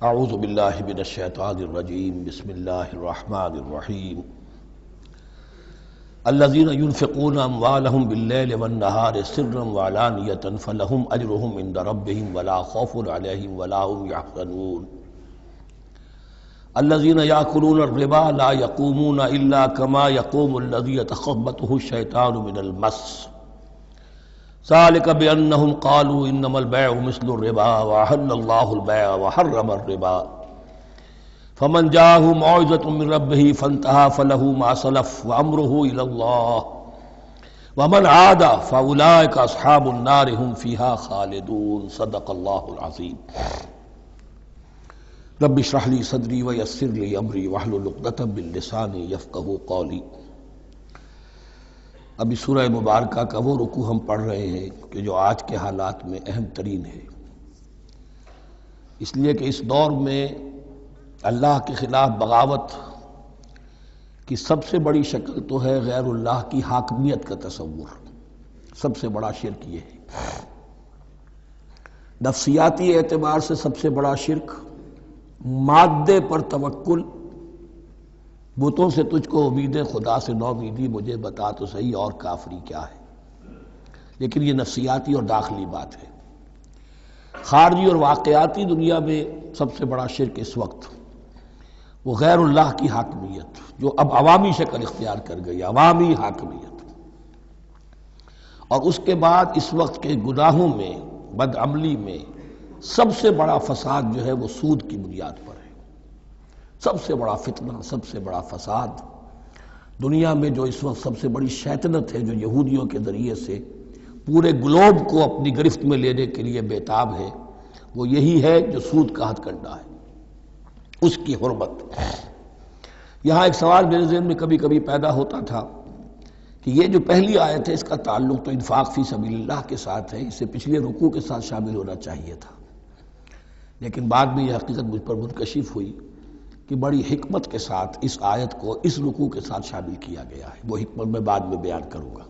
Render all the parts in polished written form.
اعوذ باللہ من الشیطان الرجیم بسم اللہ الرحمن الرحیم الذین ينفقون اموالهم باللیل والنہار سرا وعلانیۃ فلہم اجرہم عند ربہم ولا خوف علیہم ولا هم یحزنون الذین یأکلون الربا لا یقومون الا کما یقوم الذی یتخبطہ الشیطان من المس ذلك بأنهم قالوا إنما البيع مثل الربا وأحل الله البيع وحرم الربا فمن جاءه موعظة من ربه فانتهى فله ما سلف وأمره إلى الله ومن عاد فأولئك أصحاب النار هم فيها خالدون صدق الله العظيم رب اشرح لي صدري ويسر لي أمري واحلل عقدة من لساني يفقهوا قولي۔ ابھی سورہ مبارکہ کا وہ رکوع ہم پڑھ رہے ہیں کہ جو آج کے حالات میں اہم ترین ہے، اس لیے کہ اس دور میں اللہ کے خلاف بغاوت کی سب سے بڑی شکل تو ہے غیر اللہ کی حاکمیت کا تصور۔ سب سے بڑا شرک یہ ہے، نفسیاتی اعتبار سے سب سے بڑا شرک، مادے پر توکل، بتوں سے تجھ کو امید خدا سے نو امیدی، مجھے بتا تو صحیح اور کافری کیا ہے۔ لیکن یہ نفسیاتی اور داخلی بات ہے۔ خارجی اور واقعاتی دنیا میں سب سے بڑا شرک اس وقت وہ غیر اللہ کی حاکمیت، جو اب عوامی شکل اختیار کر گئی، عوامی حاکمیت۔ اور اس کے بعد اس وقت کے گناہوں میں، بدعملی میں سب سے بڑا فساد جو ہے وہ سود کی بنیاد پر ہے۔ سب سے بڑا فتنہ، سب سے بڑا فساد دنیا میں جو اس وقت سب سے بڑی شیطنت ہے، جو یہودیوں کے ذریعے سے پورے گلوب کو اپنی گرفت میں لینے کے لیے بےتاب ہے، وہ یہی ہے جو سود کا ہتھ کنڈا ہے، اس کی حرمت۔ یہاں ایک سوال میرے ذہن میں کبھی کبھی پیدا ہوتا تھا کہ یہ جو پہلی آیت ہے اس کا تعلق تو انفاق فی سبیل اللہ کے ساتھ ہے، اسے پچھلے رکوع کے ساتھ شامل ہونا چاہیے تھا، لیکن بعد میں یہ حقیقت مجھ پر منکشف ہوئی کہ بڑی حکمت کے ساتھ اس آیت کو اس رکوع کے ساتھ شامل کیا گیا ہے۔ وہ حکمت میں بعد میں بیان کروں گا۔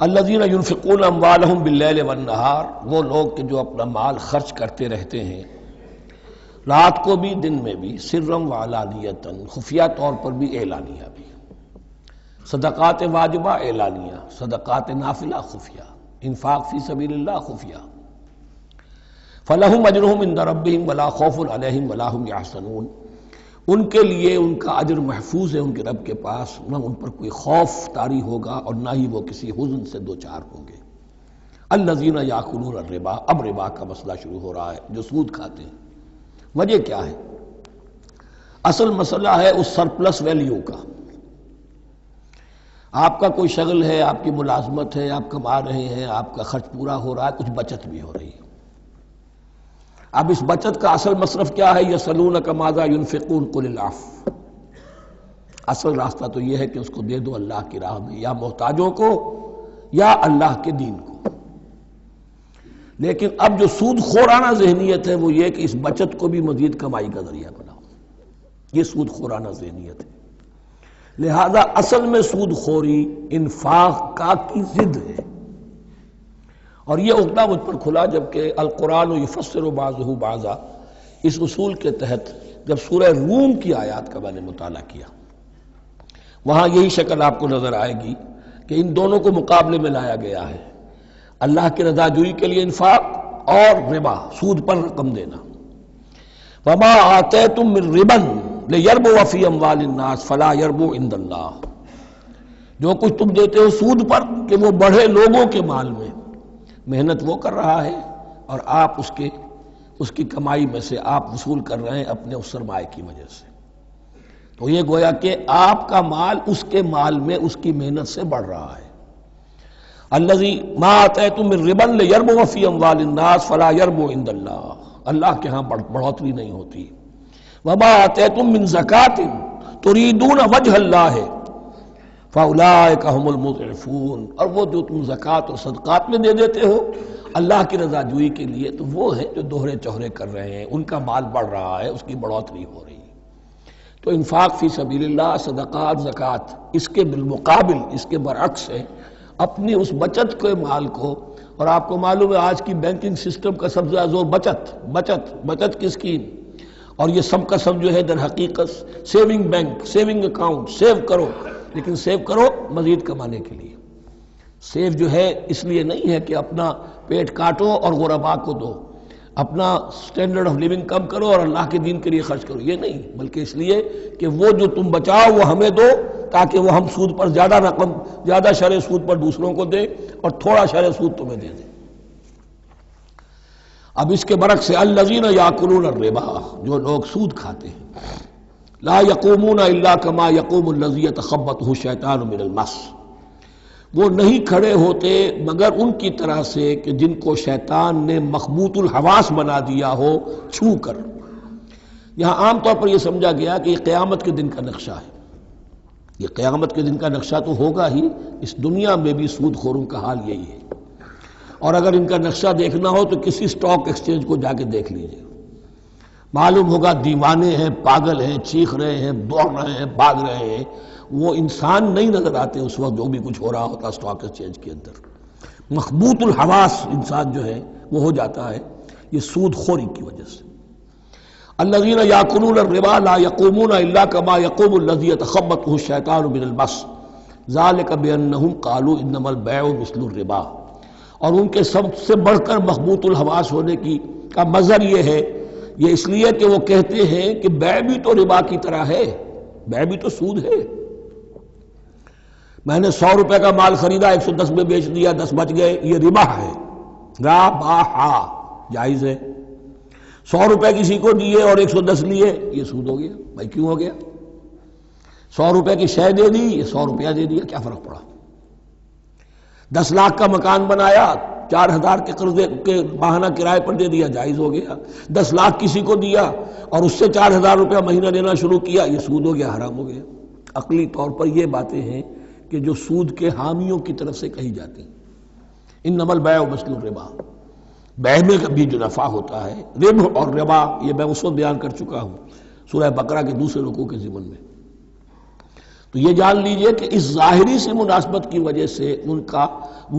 الذین ينفقون اموالهم باللیل والنہار، وہ لوگ کہ جو اپنا مال خرچ کرتے رہتے ہیں رات کو بھی دن میں بھی، سرا وعلانیۃ، خفیہ طور پر بھی اعلانیہ بھی، صدقات واجبہ اعلانیہ، صدقات نافلہ خفیہ، انفاق فی سبیل اللہ خفیہ۔ فَلَهُمْ أَجْرُهُمْ عِنْدَ رَبِّهِمْ وَلَا خَوْفٌ عَلَيْهِمْ وَلَا هُمْ يَحْزَنُونَ، ان کے لیے ان کا اجر محفوظ ہے ان کے رب کے پاس، نہ ان پر کوئی خوف طاری ہوگا اور نہ ہی وہ کسی حزن سے دوچار ہوں گے۔ الَّذِينَ يَأْكُلُونَ الرِّبَا، اب ربا کا مسئلہ شروع ہو رہا ہے، جو سود کھاتے ہیں۔ وجہ کیا ہے؟ اصل مسئلہ ہے اس سرپلس ویلیو کا۔ آپ کا کوئی شغل ہے، آپ کی ملازمت ہے، آپ کما رہے ہیں، آپ کا خرچ پورا ہو رہا ہے، کچھ بچت بھی ہو رہی ہے۔ اب اس بچت کا اصل مصرف کیا ہے؟ یسألونک ماذا ينفقون قل العفو، اصل راستہ تو یہ ہے کہ اس کو دے دو اللہ کی راہ میں، یا محتاجوں کو یا اللہ کے دین کو۔ لیکن اب جو سود خورانہ ذہنیت ہے وہ یہ کہ اس بچت کو بھی مزید کمائی کا ذریعہ بناؤ، یہ سود خورانہ ذہنیت ہے۔ لہذا اصل میں سود خوری انفاق کا کی ضد ہے، اور یہ عقدہ مجھ پر کھلا جبکہ القرآن یفسر بعضہ بعضا، اس اصول کے تحت جب سورہ روم کی آیات کا میں نے مطالعہ کیا، وہاں یہی شکل آپ کو نظر آئے گی کہ ان دونوں کو مقابلے میں لایا گیا ہے، اللہ کی رضا جوئی کے لیے انفاق اور ربا، سود پر رقم دینا۔ وما آتیتم من ربا لیربو فی اموال الناس فلا یربو عند اللہ، جو کچھ تم دیتے ہو سود پر کہ وہ بڑھے لوگوں کے مال میں، محنت وہ کر رہا ہے اور آپ اس کی کمائی میں سے آپ وصول کر رہے ہیں اپنے اس سرمایہ کی وجہ سے۔ تو یہ گویا کہ آپ کا مال اس کے مال میں اس کی محنت سے بڑھ رہا ہے۔ الذی ما آتیتم من ربا لیربو فی اموال الناس فلا یربو عند اللہ، اللہ کے ہاں بڑھوتری نہیں ہوتی۔ وما آتیتم من زکاۃ تریدون وجہ اللہ فَأُولَٰئِكَ هُمُ الْمُضْعِفُونَ، اور وہ جو تم زکوٰۃ اور صدقات میں دے دیتے ہو اللہ کی رضا جوئی کے لیے، تو وہ ہیں جو دوہرے چوہرے کر رہے ہیں، ان کا مال بڑھ رہا ہے، اس کی بڑھوتری ہو رہی ہے۔ تو انفاق فی سبیل اللہ، صدقات، زکوٰۃ، اس کے بالمقابل، اس کے برعکس ہے، اپنی اس بچت کے مال کو اور آپ کو معلوم ہے آج کی بینکنگ سسٹم کا سب سے زیادہ زور بچت کی اسکیم، اور یہ سب کا سب جو ہے در حقیقت saving bank, saving account, save کرو، لیکن سیو کرو مزید کمانے کے لیے۔ سیو جو ہے اس لیے نہیں ہے کہ اپنا پیٹ کاٹو اور غرباء کو دو، اپنا سٹینڈرڈ آف لیونگ کم کرو اور اللہ کے دین کے لیے خرچ کرو، یہ نہیں، بلکہ اس لیے کہ وہ جو تم بچاؤ وہ ہمیں دو، تاکہ وہ ہم سود پر زیادہ رقم، زیادہ شرح سود پر دوسروں کو دے اور تھوڑا شرح سود تمہیں دے دے۔ اب اس کے برعکس سے الذین یاکلون الربا، جو لوگ سود کھاتے ہیں، لا یقومون الا کما یقوم الذی یتخبطہ الشیطان من المس، وہ نہیں کھڑے ہوتے مگر ان کی طرح سے کہ جن کو شیطان نے مخبوط الحواس بنا دیا ہو چھو کر۔ یہاں عام طور پر یہ سمجھا گیا کہ یہ قیامت کے دن کا نقشہ ہے، یہ قیامت کے دن کا نقشہ تو ہوگا ہی، اس دنیا میں بھی سود خوروں کا حال یہی ہے۔ اور اگر ان کا نقشہ دیکھنا ہو تو کسی سٹاک ایکسچینج کو جا کے دیکھ لیجئے، معلوم ہوگا دیوانے ہیں، پاگل ہیں، چیخ رہے ہیں، دوڑ رہے ہیں، بھاگ رہے ہیں، وہ انسان نہیں نظر آتے اس وقت جو بھی کچھ ہو رہا ہوتا سٹاک ایکسچینج کے اندر۔ مخبوط الحواس انسان جو ہے وہ ہو جاتا ہے، یہ سود خوری کی وجہ سے۔ الذین یاکلون الربا لا یقومون الا کما یقوم الذی یتخبطہ الشیطان من المس ذلک بانہم قالوا انما البیع مثل الربا، اور ان کے سب سے بڑھ کر مخبوط الحواس ہونے کا مظہر یہ ہے، یہ اس لیے کہ وہ کہتے ہیں کہ بیع بھی تو ربا کی طرح ہے، بیع بھی تو سود ہے۔ میں نے 100 روپے کا مال خریدا، 110 میں بیچ دیا، 10 بچ گئے، یہ ربا ہے، ربا جائز ہے۔ 100 روپے کسی کو دیے اور 110 لیے، یہ سود ہو گیا۔ بھائی کیوں ہو گیا؟ 100 روپے کی شے دے دی، یہ 100 روپیہ دے دیا، کیا فرق پڑا؟ 10 لاکھ کا مکان بنایا، 4000 کے قرضے کے ماہانہ کرائے پر دے دیا، جائز ہو گیا۔ 10 لاکھ کسی کو دیا اور اس سے 4000 روپیہ مہینہ دینا شروع کیا، یہ سود ہو گیا، حرام ہو گیا۔ عقلی طور پر یہ باتیں ہیں کہ جو سود کے حامیوں کی طرف سے کہی جاتی ہیں۔ انما البیع مثل الربا، بیع میں بھی جو نفع ہوتا ہے، ربح اور ربا یہ میں اس وقت بیان کر چکا ہوں سورہ بقرہ کے دوسرے رکوع کے ضمن میں۔ تو یہ جان لیجئے کہ اس ظاہری سی مناسبت کی وجہ سے ان کا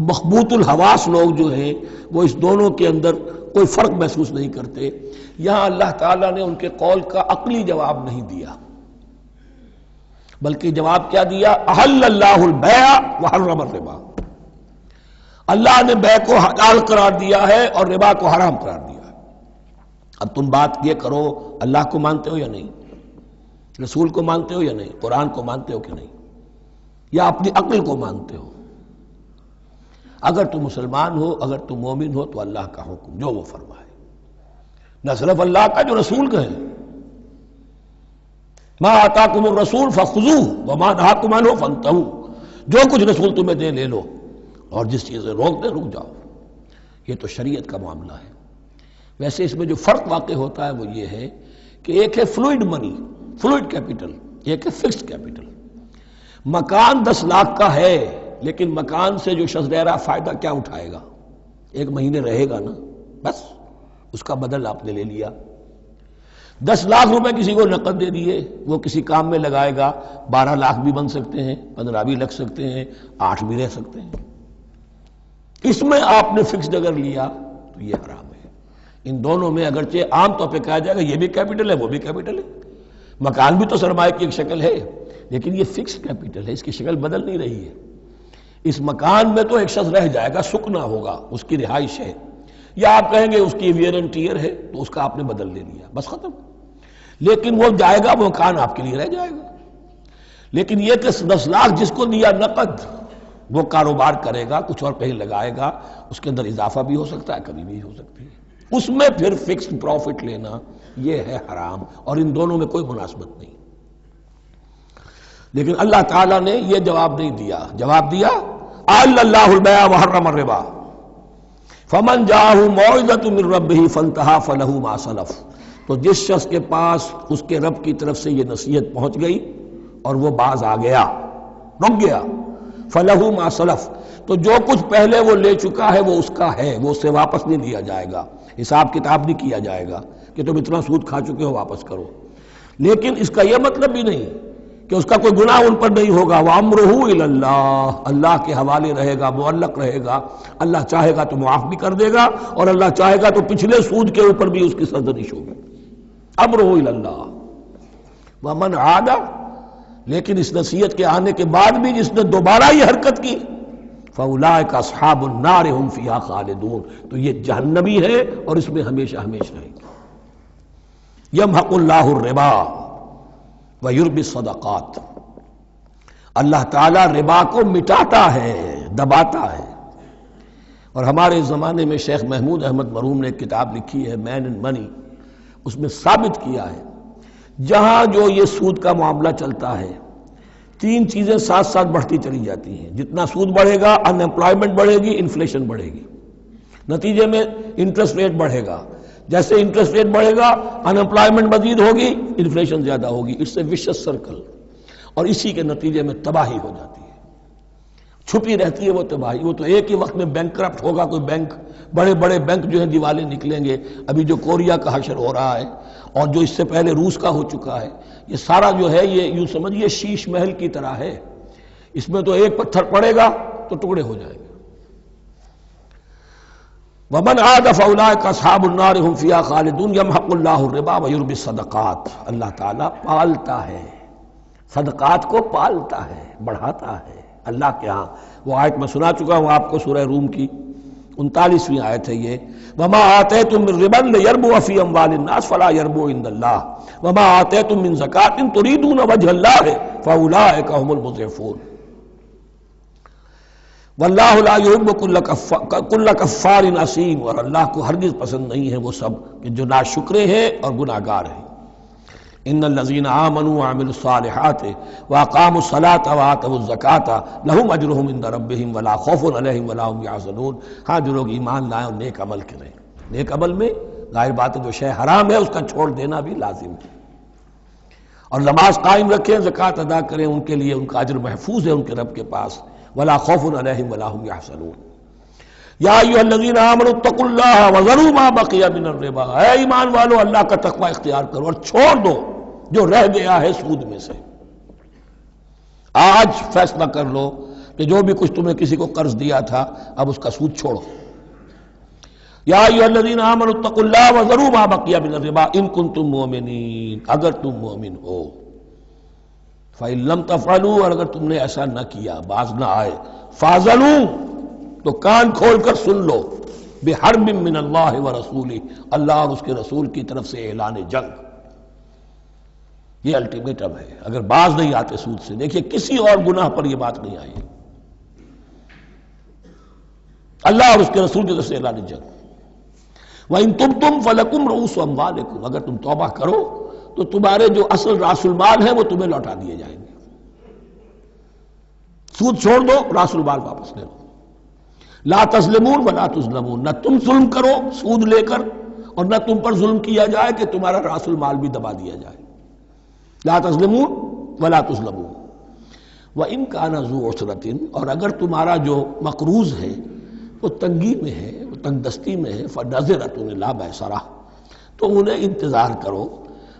مخبوط الحواس لوگ جو ہیں وہ اس دونوں کے اندر کوئی فرق محسوس نہیں کرتے۔ یہاں اللہ تعالیٰ نے ان کے قول کا عقلی جواب نہیں دیا، بلکہ جواب کیا دیا؟ احل اللہ البیع وحرم الربا، اللہ نے بیع کو حلال قرار دیا ہے اور ربا کو حرام قرار دیا ہے۔ اب تم بات یہ کرو، اللہ کو مانتے ہو یا نہیں؟ رسول کو مانتے ہو یا نہیں؟ قرآن کو مانتے ہو کہ نہیں؟ یا اپنی عقل کو مانتے ہو؟ اگر تم مسلمان ہو، اگر تم مومن ہو تو اللہ کا حکم جو وہ فرمائے، نہ صرف اللہ کا، جو رسول کا ہے، ما آتاکم الرسول فخذوہ وما نہاکم عنہ فانتہوا، جو کچھ رسول تمہیں دے لے لو اور جس چیز سے روک دے رک جاؤ۔ یہ تو شریعت کا معاملہ ہے۔ ویسے اس میں جو فرق واقع ہوتا ہے وہ یہ ہے کہ ایک ہے فلوئڈ منی، فلوئڈ کیپٹل، ایک ہے فکسڈ کیپٹل۔ مکان 10 لاکھ کا ہے، لیکن مکان سے جو شخص رہ رہا فائدہ کیا اٹھائے گا؟ 1 مہینے رہے گا نا، بس اس کا بدل آپ نے لے لیا۔ 10 لاکھ روپے کسی کو نقد دے دیے، وہ کسی کام میں لگائے گا، 12 لاکھ بھی بن سکتے ہیں، 15 بھی لگ سکتے ہیں، 8 بھی رہ سکتے ہیں۔ اس میں آپ نے فکسڈ اگر لیا تو یہ حرام ہے۔ ان دونوں میں اگرچہ عام طور پہ کہا جائے گا یہ بھی کیپٹل ہے وہ بھی کیپٹل ہے، مکان بھی تو سرمایہ کی ایک شکل ہے، لیکن یہ فکسڈ کیپٹل ہے، اس کی شکل بدل نہیں رہی ہے۔ اس مکان میں تو ایک شخص رہ جائے گا، سکنا ہوگا، اس کی رہائش ہے، یا آپ کہیں گے اس کی ویئر اینڈ ٹیئر ہے تو اس کا آپ نے بدل لے لیا، بس ختم۔ لیکن وہ جائے گا، وہ مکان آپ کے لیے رہ جائے گا۔ لیکن یہ کہ 10 لاکھ جس کو دیا نقد، وہ کاروبار کرے گا، کچھ اور کہیں لگائے گا، اس کے اندر اضافہ بھی ہو سکتا ہے، کمی بھی ہو سکتی ہے، اس میں پھر فکسڈ پروفٹ لینا یہ ہے حرام، اور ان دونوں میں کوئی مناسبت نہیں۔ لیکن اللہ تعالیٰ نے یہ جواب نہیں دیا، جواب دیا احل اللہ البیع وحرم الربا فمن جاءہ موعظۃ من ربہ فانتہی فلہ ما سلف، تو جس شخص کے پاس اس کے رب کی طرف سے یہ نصیحت پہنچ گئی اور وہ باز آ گیا، رک گیا، فلہ ما سلف، تو جو کچھ پہلے وہ لے چکا ہے وہ اس کا ہے، وہ اس سے واپس نہیں لیا جائے گا، حساب کتاب نہیں کیا جائے گا کہ تم اتنا سود کھا چکے ہو واپس کرو۔ لیکن اس کا یہ مطلب بھی نہیں کہ اس کا کوئی گناہ ان پر نہیں ہوگا. وَأَمْرُهُ إِلَى اللَّهِ، اللہ کے حوالے رہے گا، معلق رہے گا. اللہ چاہے گا تو معاف بھی کر دے گا اور اللہ چاہے گا تو پچھلے سود کے اوپر بھی اس کی سرزنش ہوگی. أَمْرُهُ إِلَى اللَّهِ. وَمَنْ عَادَ، لیکن اس نصیحت کے آنے کے بعد بھی جس نے دوبارہ یہ حرکت کی، فَأُولَٰئِكَ أَصْحَابُ النَّارِ هُمْ فِيهَا خَالِدُونَ، تو یہ جہنمی ہے اور اس میں ہمیشہ ہمیشہ رہے گا. يَمْحَقُ اللَّهُ الرِّبَا وَيُرْبِي الصَّدَقَاتِ، اللہ تعالیٰ ربا کو مٹاتا ہے، دباتا ہے. اور ہمارے زمانے میں شیخ محمود احمد مرحوم نے ایک کتاب لکھی ہے مین اینڈ منی، اس میں ثابت کیا ہے جہاں جو یہ سود کا معاملہ چلتا ہے تین چیزیں ساتھ ساتھ بڑھتی چلی جاتی ہیں. جتنا سود بڑھے گا ان امپلائمنٹ بڑھے گی، انفلیشن بڑھے گی، نتیجے میں انٹرسٹ ریٹ بڑھے گا. جیسے انٹرسٹ ریٹ بڑھے گا ان امپلائمنٹ مزید ہوگی، انفلیشن زیادہ ہوگی. اٹس اے ویشس سرکل، اور اسی کے نتیجے میں تباہی ہو جاتی ہے، چھپی رہتی ہے وہ تباہی. وہ تو ایک ہی وقت میں بینک کرپٹ ہوگا، کوئی بینک، بڑے بڑے بینک جو ہیں دیوالے نکلیں گے. ابھی جو کوریا کا حشر ہو رہا ہے اور جو اس سے پہلے روس کا ہو چکا ہے، یہ سارا جو ہے یہ یوں سمجھیے شیش محل کی طرح ہے. اس میں تو ایک پتھر پڑے گا تو ٹکڑے ہو جائیں گے. وَمَنْ عَادَ فَأُولَٰئِكَ أَصْحَابُ النَّارِ هُمْ فِيهَا خَالِدُونَ يَمْحَقُ اللَّهُ الرِّبَا وَيُرْبِي الصَّدَقَاتِ، اللہ تعالیٰ پالتا ہے، صدقات کو پالتا ہے، بڑھاتا ہے اللہ کے ہاں. وہ آیت میں سنا چکا ہوں آپ کو، سورہ روم کی 39ویں آیت ہے یہ. وَمَا آتَيْتُم مِّن رِّبًا لِّيَرْبُوَ فِي أَمْوَالِ النَّاسِ فَلَا يَرْبُو عِندَ اللَّهِ وَمَا آتَيْتُم مِّن زَكَاةٍ تُرِيدُونَ وَجْهَ اللَّهِ فَأُولَٰئِكَ هُمُ الْمُضْعِفُونَ. واللہ لا یحب کل کفار اثیم، اور اللہ کو ہرگز پسند نہیں ہے وہ سب کہ جو ناشکرے ہیں اور گناہ گار ہیں. ان الذین آمنوا وعملوا الصالحات واقاموا الصلاة وآتوا الزکاة لهم اجرهم عند ربهم ولا خوف علیہم ولا هم یحزنون. ہاں جو لوگ ایمان لائیں اور نیک عمل کریں، نیک عمل میں ظاہر بات ہے جو شے حرام ہے اس کا چھوڑ دینا بھی لازم ہے، اور نماز قائم رکھیں، زکوٰۃ ادا کریں، ان کے لیے ان کا اجر محفوظ ہے ان کے رب کے پاس. ولا خوف علیہم ولا هم یحزنون. یا ایھا الذین آمنوا اتقوا اللہ وذروا ما بقی من الربا، اے ایمان والو اللہ کا تقوی اختیار کرو اور چھوڑ دو جو رہ گیا ہے سود میں سے. آج فیصلہ کر لو کہ جو بھی کچھ تم نے کسی کو قرض دیا تھا اب اس کا سود چھوڑو. یا ایھا الذین آمنوا اتقوا اللہ وذروا ما بقی من الربا ان کنتم مؤمنین، اگر تم مومن ہو. فَإِن لَمْ تَفْعَلُوا، اور اگر تم نے ایسا نہ کیا، باز نہ آئے، فَاعْذَنُوا، تو کان کھول کر سن لو، بِحَرْبٍ مِّنَ اللَّهِ وَرَسُولِهِ، اللہ اور اس کے رسول کی طرف سے اعلان جنگ. یہ الٹیمیٹم ہے اگر باز نہیں آتے سود سے. دیکھیے کسی اور گناہ پر یہ بات نہیں آئی، اللہ اور اس کے رسول کی طرف سے اعلان جنگ. وَإِن تُبْتُمْ فَلَكُمْ رُءُوسُ أَمْوَالِكُمْ، اگر تم توبہ کرو تو تمہارے جو اصل راس المال ہے وہ تمہیں لوٹا دیے جائیں گے. سود چھوڑ دو، راس المال واپس لے لو. لا تظلمون ولا تظلمون، نہ تم ظلم کرو سود لے کر اور نہ تم پر ظلم کیا جائے کہ تمہارا راس المال بھی دبا دیا جائے. لا تظلمون ولا تظلمون. وَإِن كَانَ ذُو عُسْرَةٍ، اور اگر تمہارا جو مقروض ہے وہ تنگی میں ہے، وہ تنگ دستی میں ہے، فَنَظِرَةٌ إِلَىٰ مَيْسَرَةٍ، تو انہیں انتظار کرو،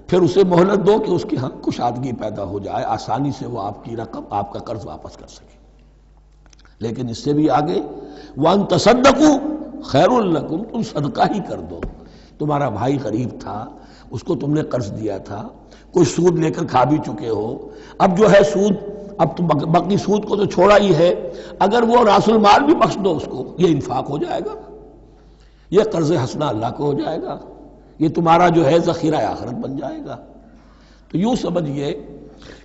پھر اسے مہلت دو کہ اس کی ہاں کشادگی پیدا ہو جائے، آسانی سے وہ آپ کی رقم، آپ کا قرض واپس کر سکے. لیکن اس سے بھی آگے وَأَن تَصَدَّقُوا خَيْرٌ لَكُمْ، تم صدقہ ہی کر دو. تمہارا بھائی غریب تھا، اس کو تم نے قرض دیا تھا، کوئی سود لے کر کھا بھی چکے ہو، اب جو ہے سود، اب تم باقی سود کو تو چھوڑا ہی ہے، اگر وہ راس المال بھی بخش دو اس کو، یہ انفاق ہو جائے گا، یہ قرض حسنہ اللہ کو ہو جائے گا، یہ تمہارا جو ہے ذخیرہ آخرت بن جائے گا. تو یوں سمجھیے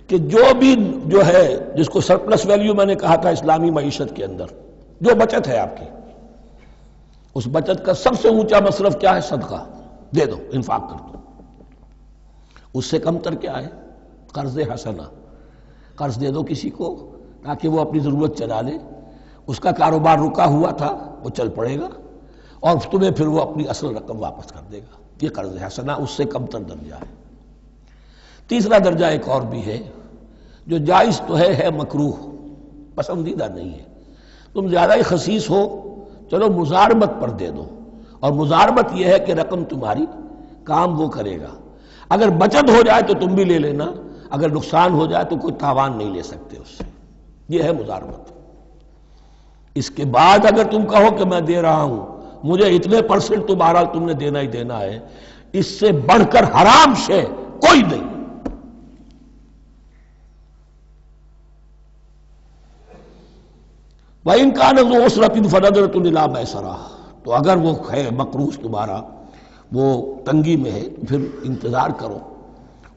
کہ جو بھی جو ہے جس کو سرپلس ویلیو میں نے کہا تھا اسلامی معیشت کے اندر، جو بچت ہے آپ کی، اس بچت کا سب سے اونچا مصرف کیا ہے؟ صدقہ دے دو، انفاق کر دو. اس سے کم تر کیا ہے؟ قرض حسنہ، قرض دے دو کسی کو تاکہ وہ اپنی ضرورت چلا لے، اس کا کاروبار رکا ہوا تھا وہ چل پڑے گا اور تمہیں پھر وہ اپنی اصل رقم واپس کر دے گا. یہ قرض حسنہ اس سے کم تر درجہ ہے. تیسرا درجہ ایک اور بھی ہے جو جائز تو ہے مکروہ، پسندیدہ نہیں ہے. تم زیادہ ہی خسیس ہو، چلو مزاربت پر دے دو، اور مزاربت یہ ہے کہ رقم تمہاری کام وہ کرے گا. اگر بچت ہو جائے تو تم بھی لے لینا، اگر نقصان ہو جائے تو کوئی تاوان نہیں لے سکتے اس سے. یہ ہے مضاربت. اس کے بعد اگر تم کہو کہ میں دے رہا ہوں، مجھے اتنے پرسنٹ تو بہرحال تم نے دینا ہی دینا ہے، اس سے بڑھ کر حرام شے کوئی نہیں. وَإِنْ كَانَ ذُو عُسْرَةٍ فَنَظِرَةٌ إِلَىٰ مَيْسَرَةٍ، تو اگر وہ ہے مقروض تمہارا وہ تنگی میں ہے پھر انتظار کرو،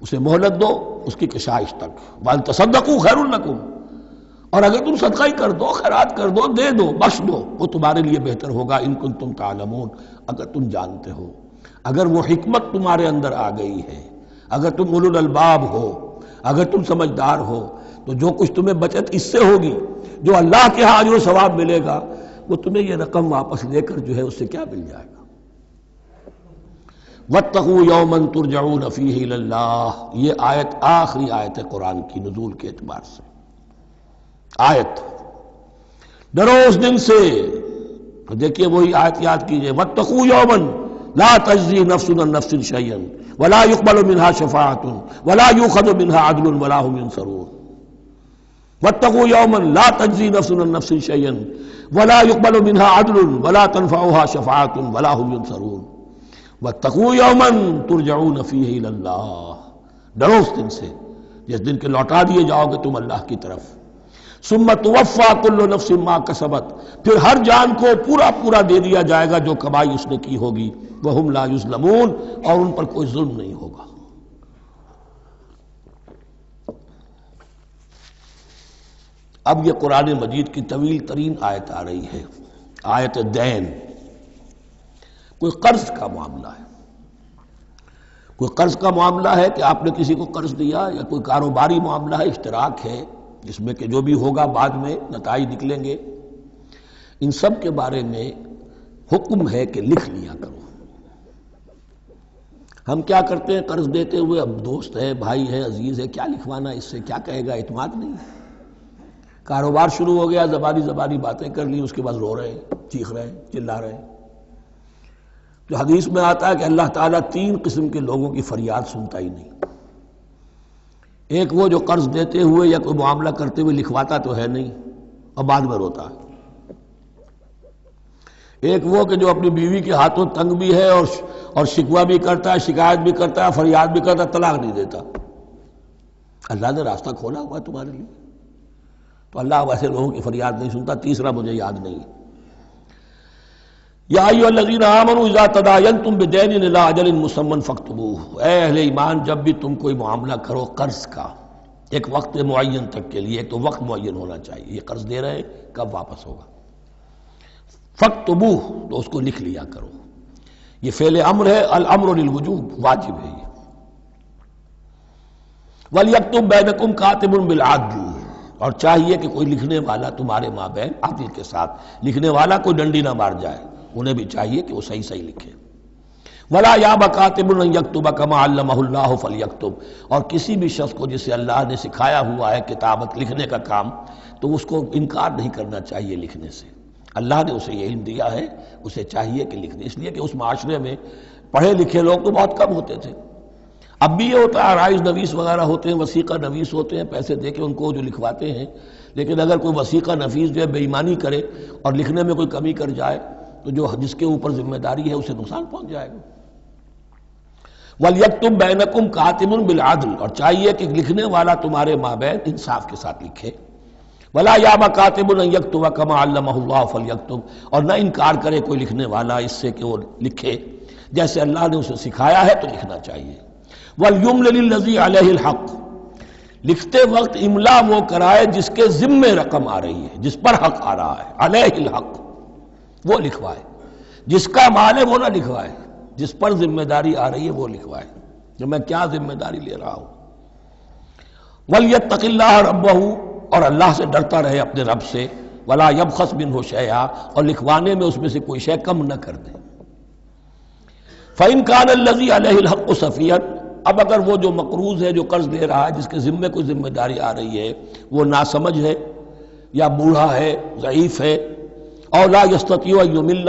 اسے مہلت دو اس کی کشائش تک. وَأَن تَصَدَّقُوا خَيْرٌ لَكُمْ، اور اگر تم صدقہ ہی کر دو، خیرات کر دو، دے دو، بخش دو، وہ تمہارے لیے بہتر ہوگا. ان کنتم تعلمون، اگر تم جانتے ہو، اگر وہ حکمت تمہارے اندر آ گئی ہے، اگر تم اولو الالباب ہو، اگر تم سمجھدار ہو، تو جو کچھ تمہیں بچت اس سے ہوگی، جو اللہ کے ہاں اجر و ثواب ملے گا، وہ تمہیں یہ رقم واپس لے کر جو ہے اس سے کیا مل جائے گا. وَاتَّقُوا يَوْمًا تُرْجَعُونَ فِيهِ إِلَى اللَّهِ، یہ آیت آخری آیت ہے قرآن کی نزول کے اعتبار سے. آیت ڈرو اس دن سے، تو دیکھیے وہی آیت یاد کیجئے. وَاتَّقُوا يَوْمًا لَا تَجْزِي نَفْسٌ عَن نَفْسٍ شَيْئًا وَلَا يُقْبَلُ مِنْهَا شَفَاعَةٌ وَلَا يُؤْخَذُ مِنْهَا عَدْلٌ وَلَا هُمْ يُنصَرُونَ. وَاتَّقُوا يَوْمًا لَا تَجْزِي نَفْسٌ عَن نَفْسٍ شَيْئًا وَلَا يُقْبَلُ مِنْهَا عَدْلٌ وَلَا تَنفَعُهَا شَفَاعَةٌ وَلَا هُمْ يُنصَرُونَ. وَاتَّقُوا يَوْمًا تُرْجَعُونَ فِيهِ إِلَى اللَّهِ، ڈرو اس دن سے جس دن کے لوٹا دیے جاؤ گے تم اللہ کی طرف. ثم توفى كل نفس ما كسبت، پھر ہر جان کو پورا پورا دے دیا جائے گا جو کمائی اس نے کی ہوگی. وهم لا يظلمون، اور ان پر کوئی ظلم نہیں ہوگا. اب یہ قرآن مجید کی طویل ترین آیت آ رہی ہے، آیت دین. کوئی قرض کا معاملہ ہے، کوئی قرض کا معاملہ ہے کہ آپ نے کسی کو قرض دیا، یا کوئی کاروباری معاملہ ہے، اشتراک ہے جس میں کہ جو بھی ہوگا بعد میں نتائج نکلیں گے. ان سب کے بارے میں حکم ہے کہ لکھ لیا کرو. ہم کیا کرتے ہیں قرض دیتے ہوئے، اب دوست ہے، بھائی ہے، عزیز ہے، کیا لکھوانا، اس سے کیا کہے گا، اعتماد نہیں ہے. کاروبار شروع ہو گیا، زبانی باتیں کر لی، اس کے بعد رو رہے ہیں، چیخ رہے ہیں، چلا رہے ہیں. جو حدیث میں آتا ہے کہ اللہ تعالیٰ 3 قسم کے لوگوں کی فریاد سنتا ہی نہیں. ایک وہ جو قرض دیتے ہوئے یا کوئی معاملہ کرتے ہوئے لکھواتا تو ہے نہیں اور بعد میں روتا ہے. ایک وہ کہ جو اپنی بیوی کے ہاتھوں تنگ بھی ہے اور شکوہ بھی کرتا ہے، شکایت بھی کرتا ہے، فریاد بھی کرتا ہے، طلاق نہیں دیتا. اللہ نے راستہ کھولا ہوا ہے تمہارے لیے، تو اللہ ویسے لوگوں کی فریاد نہیں سنتا. تیسرا مجھے یاد نہیں. یا ایھا الذین آمنوا اذا تداینتم بدین الی اجل مسمى فاکتبوہ، اے اہل ایمان جب بھی تم کوئی معاملہ کرو قرض کا ایک وقت معین تک کے لیے، تو وقت معین ہونا چاہیے. یہ قرض دے رہے ہیں، کب واپس ہوگا. فاکتبوہ، تو اس کو لکھ لیا کرو. یہ فعل امر ہے، الامر للوجوب، واجب ہے یہ. ولیکتب بینکم کاتب بالعدل، اور چاہیے کہ کوئی لکھنے والا تمہارے مابین عدل کے ساتھ، لکھنے والا کوئی ڈنڈی نہ مار جائے، انہیں بھی چاہیے کہ وہ صحیح صحیح لکھے. ولا یاب کاتب ان یکتب کما علمہ اللہ فلیکتب، اور کسی بھی شخص کو جسے اللہ نے سکھایا ہوا ہے کتابت لکھنے کا کام، تو اس کو انکار نہیں کرنا چاہیے لکھنے سے. اللہ نے اسے یہ علم دیا ہے، اسے چاہیے کہ لکھ دے. اس لیے کہ اس معاشرے میں پڑھے لکھے لوگ تو بہت کم ہوتے تھے. اب بھی یہ ہوتا ہے، عرائض نویس وغیرہ ہوتے ہیں، وثیقہ نویس ہوتے ہیں، پیسے دے کے ان کو جو لکھواتے ہیں. لیکن اگر کوئی وثیقہ نویس جو ہے بے ایمانی کرے اور لکھنے میں کوئی کمی کر جائے، تو جو جس کے اوپر ذمہ داری ہے اسے نقصان پہنچ جائے گا. وَلْيَكْتُبْ بَيْنَكُمْ كَاتِبٌ بِالْعَدْلِ، اور چاہیے کہ لکھنے والا تمہارے مابین انصاف کے ساتھ لکھے. وَلَا يَأْبَ كَاتِبٌ أَن يَكْتُبَ كَمَا عَلَّمَهُ اللَّهُ فَلْيَكْتُبْ، اور نہ انکار کرے کوئی لکھنے والا اس سے کہ وہ لکھے جیسے اللہ نے اسے سکھایا ہے، تو لکھنا چاہیے. وَلْيُمْلِلِ الَّذِي عَلَيْهِ الْحَقُّ، لکھتے وقت املا وہ کرائے جس کے ذمے رقم آ رہی ہے، جس پر حق آ رہا ہے. علیہ الحق، وہ لکھوائے. جس کا مال ہے وہ نہ لکھوائے، جس پر ذمہ داری آ رہی ہے وہ لکھوائے، کہ میں کیا ذمہ داری لے رہا ہوں. وَلْيَتَّقِ اللَّهَ رَبَّهُ، اور اللہ سے ڈرتا رہے اپنے رب سے. وَلَا يَبْخَسْ مِنْهُ شَيْئًا، اور لکھوانے میں اس میں سے کوئی شے کم نہ کر دے. فَإِنْ كَانَ الَّذِي عَلَيْهِ الْحَقُّ سَفِيهًا، اب اگر وہ جو مقروض ہے، جو قرض دے رہا ہے، جس کے ذمے کوئی ذمہ داری آ رہی ہے، وہ ناسمجھ ہے یا بوڑھا ہے، ضعیف ہے، اور لا یستطیع ان یمل،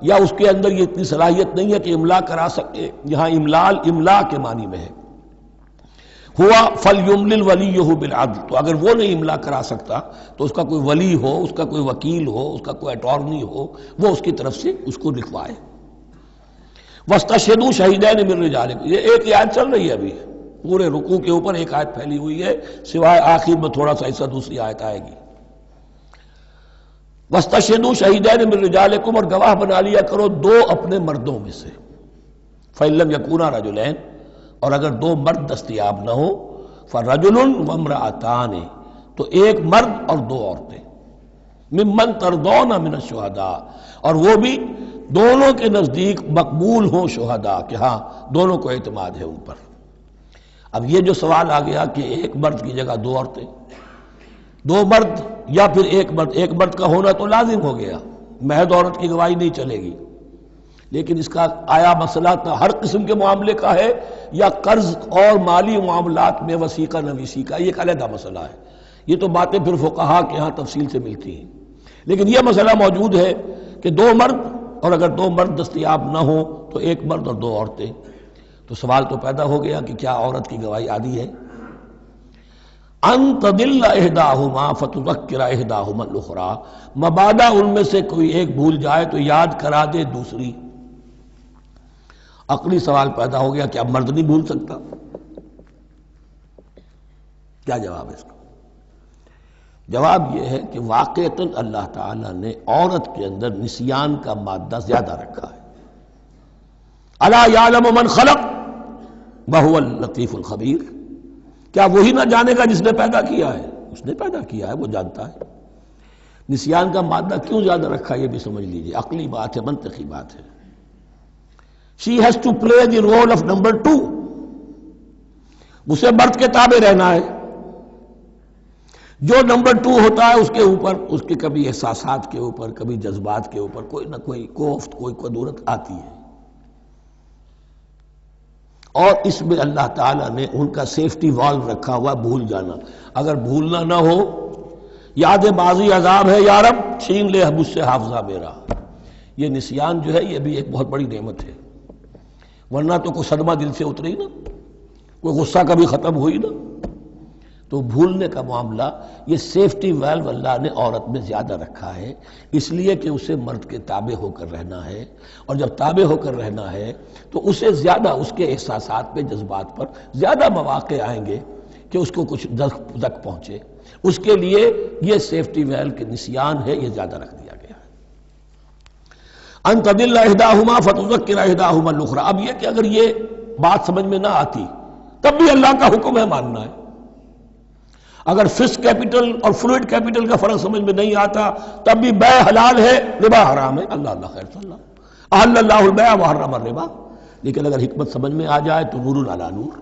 یا اس کے اندر یہ اتنی صلاحیت نہیں ہے کہ املا کرا سکے. یہاں املا کے معنی میں ہے. ہوا فلیملل ولیہ بالعدل، تو اگر وہ نہیں املا کرا سکتا تو اس کا کوئی ولی ہو، اس کا کوئی وکیل ہو، اس کا کوئی اٹارنی ہو، وہ اس کی طرف سے اس کو لکھوائے۔ واستشہدوا شہیدین من رجالکم، یہ ایک ہی آیت چل رہی ہے ابھی، پورے رکوع کے اوپر ایک آیت پھیلی ہوئی ہے، سوائے آخر میں تھوڑا سا حصہ دوسری آیت آئے گی۔ واستشہدوا شہیدین من رجالکم، اور گواہ بنا لیا کرو دو اپنے مردوں میں سے، فإن لم یکونا رجلین، اور اگر دو مرد دستیاب نہ ہو، فرجل وامرأتان، تو ایک مرد اور دو عورتیں، ممن ترضون من الشہداء، اور وہ بھی دونوں کے نزدیک مقبول ہوں شہداء، کہ ہاں دونوں کو اعتماد ہے ان پر۔ اب یہ جو سوال آ گیا کہ ایک مرد کی جگہ دو عورتیں، دو مرد یا پھر ایک مرد کا ہونا تو لازم ہو گیا، محض عورت کی گواہی نہیں چلے گی، لیکن اس کا آیا مسئلہ ہر قسم کے معاملے کا ہے یا قرض اور مالی معاملات میں وثیقہ نویسی کا، یہ ایک علیحدہ مسئلہ ہے، یہ تو باتیں پھر فقہا کے ہاں تفصیل سے ملتی ہیں، لیکن یہ مسئلہ موجود ہے کہ دو مرد، اور اگر دو مرد دستیاب نہ ہوں تو ایک مرد اور دو عورتیں، تو سوال تو پیدا ہو گیا کہ کیا عورت کی گواہی عادی ہے؟ ان تضل احداہما فتذکر احداہما الاخری، مبادا ان میں سے کوئی ایک بھول جائے تو یاد کرا دے دوسری۔ عقلی سوال پیدا ہو گیا، کیا مرد نہیں بھول سکتا؟ کیا جواب ہے اس کا؟ جواب یہ ہے کہ واقعتاً اللہ تعالیٰ نے عورت کے اندر نسیان کا مادہ زیادہ رکھا ہے۔ الا یعلم من خلق وہو اللطیف الخبیر، کیا وہی نہ جانے گا جس نے پیدا کیا ہے؟ اس نے پیدا کیا ہے، وہ جانتا ہے۔ نسیان کا مادہ کیوں زیادہ رکھا یہ بھی سمجھ لیجئے، عقلی بات ہے، منطقی بات ہے۔ She has to play the role of number 2، اسے مرد کے تابع رہنا ہے، جو نمبر 2 ہوتا ہے اس کے اوپر، اس کے کبھی احساسات کے اوپر، کبھی جذبات کے اوپر کوئی نہ کوئی کوفت، کوئی قدورت آتی ہے، اور اس میں اللہ تعالیٰ نے ان کا سیفٹی والو رکھا ہوا، بھول جانا، اگر بھولنا نہ ہو، یاد ماضی عذاب ہے یا رب چھین لے مجھ سے حافظہ میرا، یہ نسیان جو ہے یہ بھی ایک بہت بڑی نعمت ہے، ورنہ تو کوئی صدمہ دل سے اتری نا، کوئی غصہ کبھی ختم ہوئی نا، تو بھولنے کا معاملہ یہ سیفٹی ویلو اللہ نے عورت میں زیادہ رکھا ہے، اس لیے کہ اسے مرد کے تابع ہو کر رہنا ہے، اور جب تابع ہو کر رہنا ہے تو اسے زیادہ اس کے احساسات پہ، جذبات پر زیادہ مواقع آئیں گے کہ اس کو کچھ زک پہنچے، اس کے لیے یہ سیفٹی ویلو کے نسیان ہے، یہ زیادہ رکھ دیا گیا ہے۔ ان تضل احداہما فتذکر احداہما الاخری، اب یہ کہ اگر یہ بات سمجھ میں نہ آتی تب بھی اللہ کا حکم ہے ماننا ہے، اگر فکس کیپٹل اور فلوئڈ کیپٹل کا فرق سمجھ میں نہیں آتا تب بھی بیع حلال ہے، ربا حرام ہے، اللہ خیر صلی اللہ احل اللہ البیع وحرم الربا، لیکن اگر حکمت سمجھ میں آ جائے تو نور علی نور۔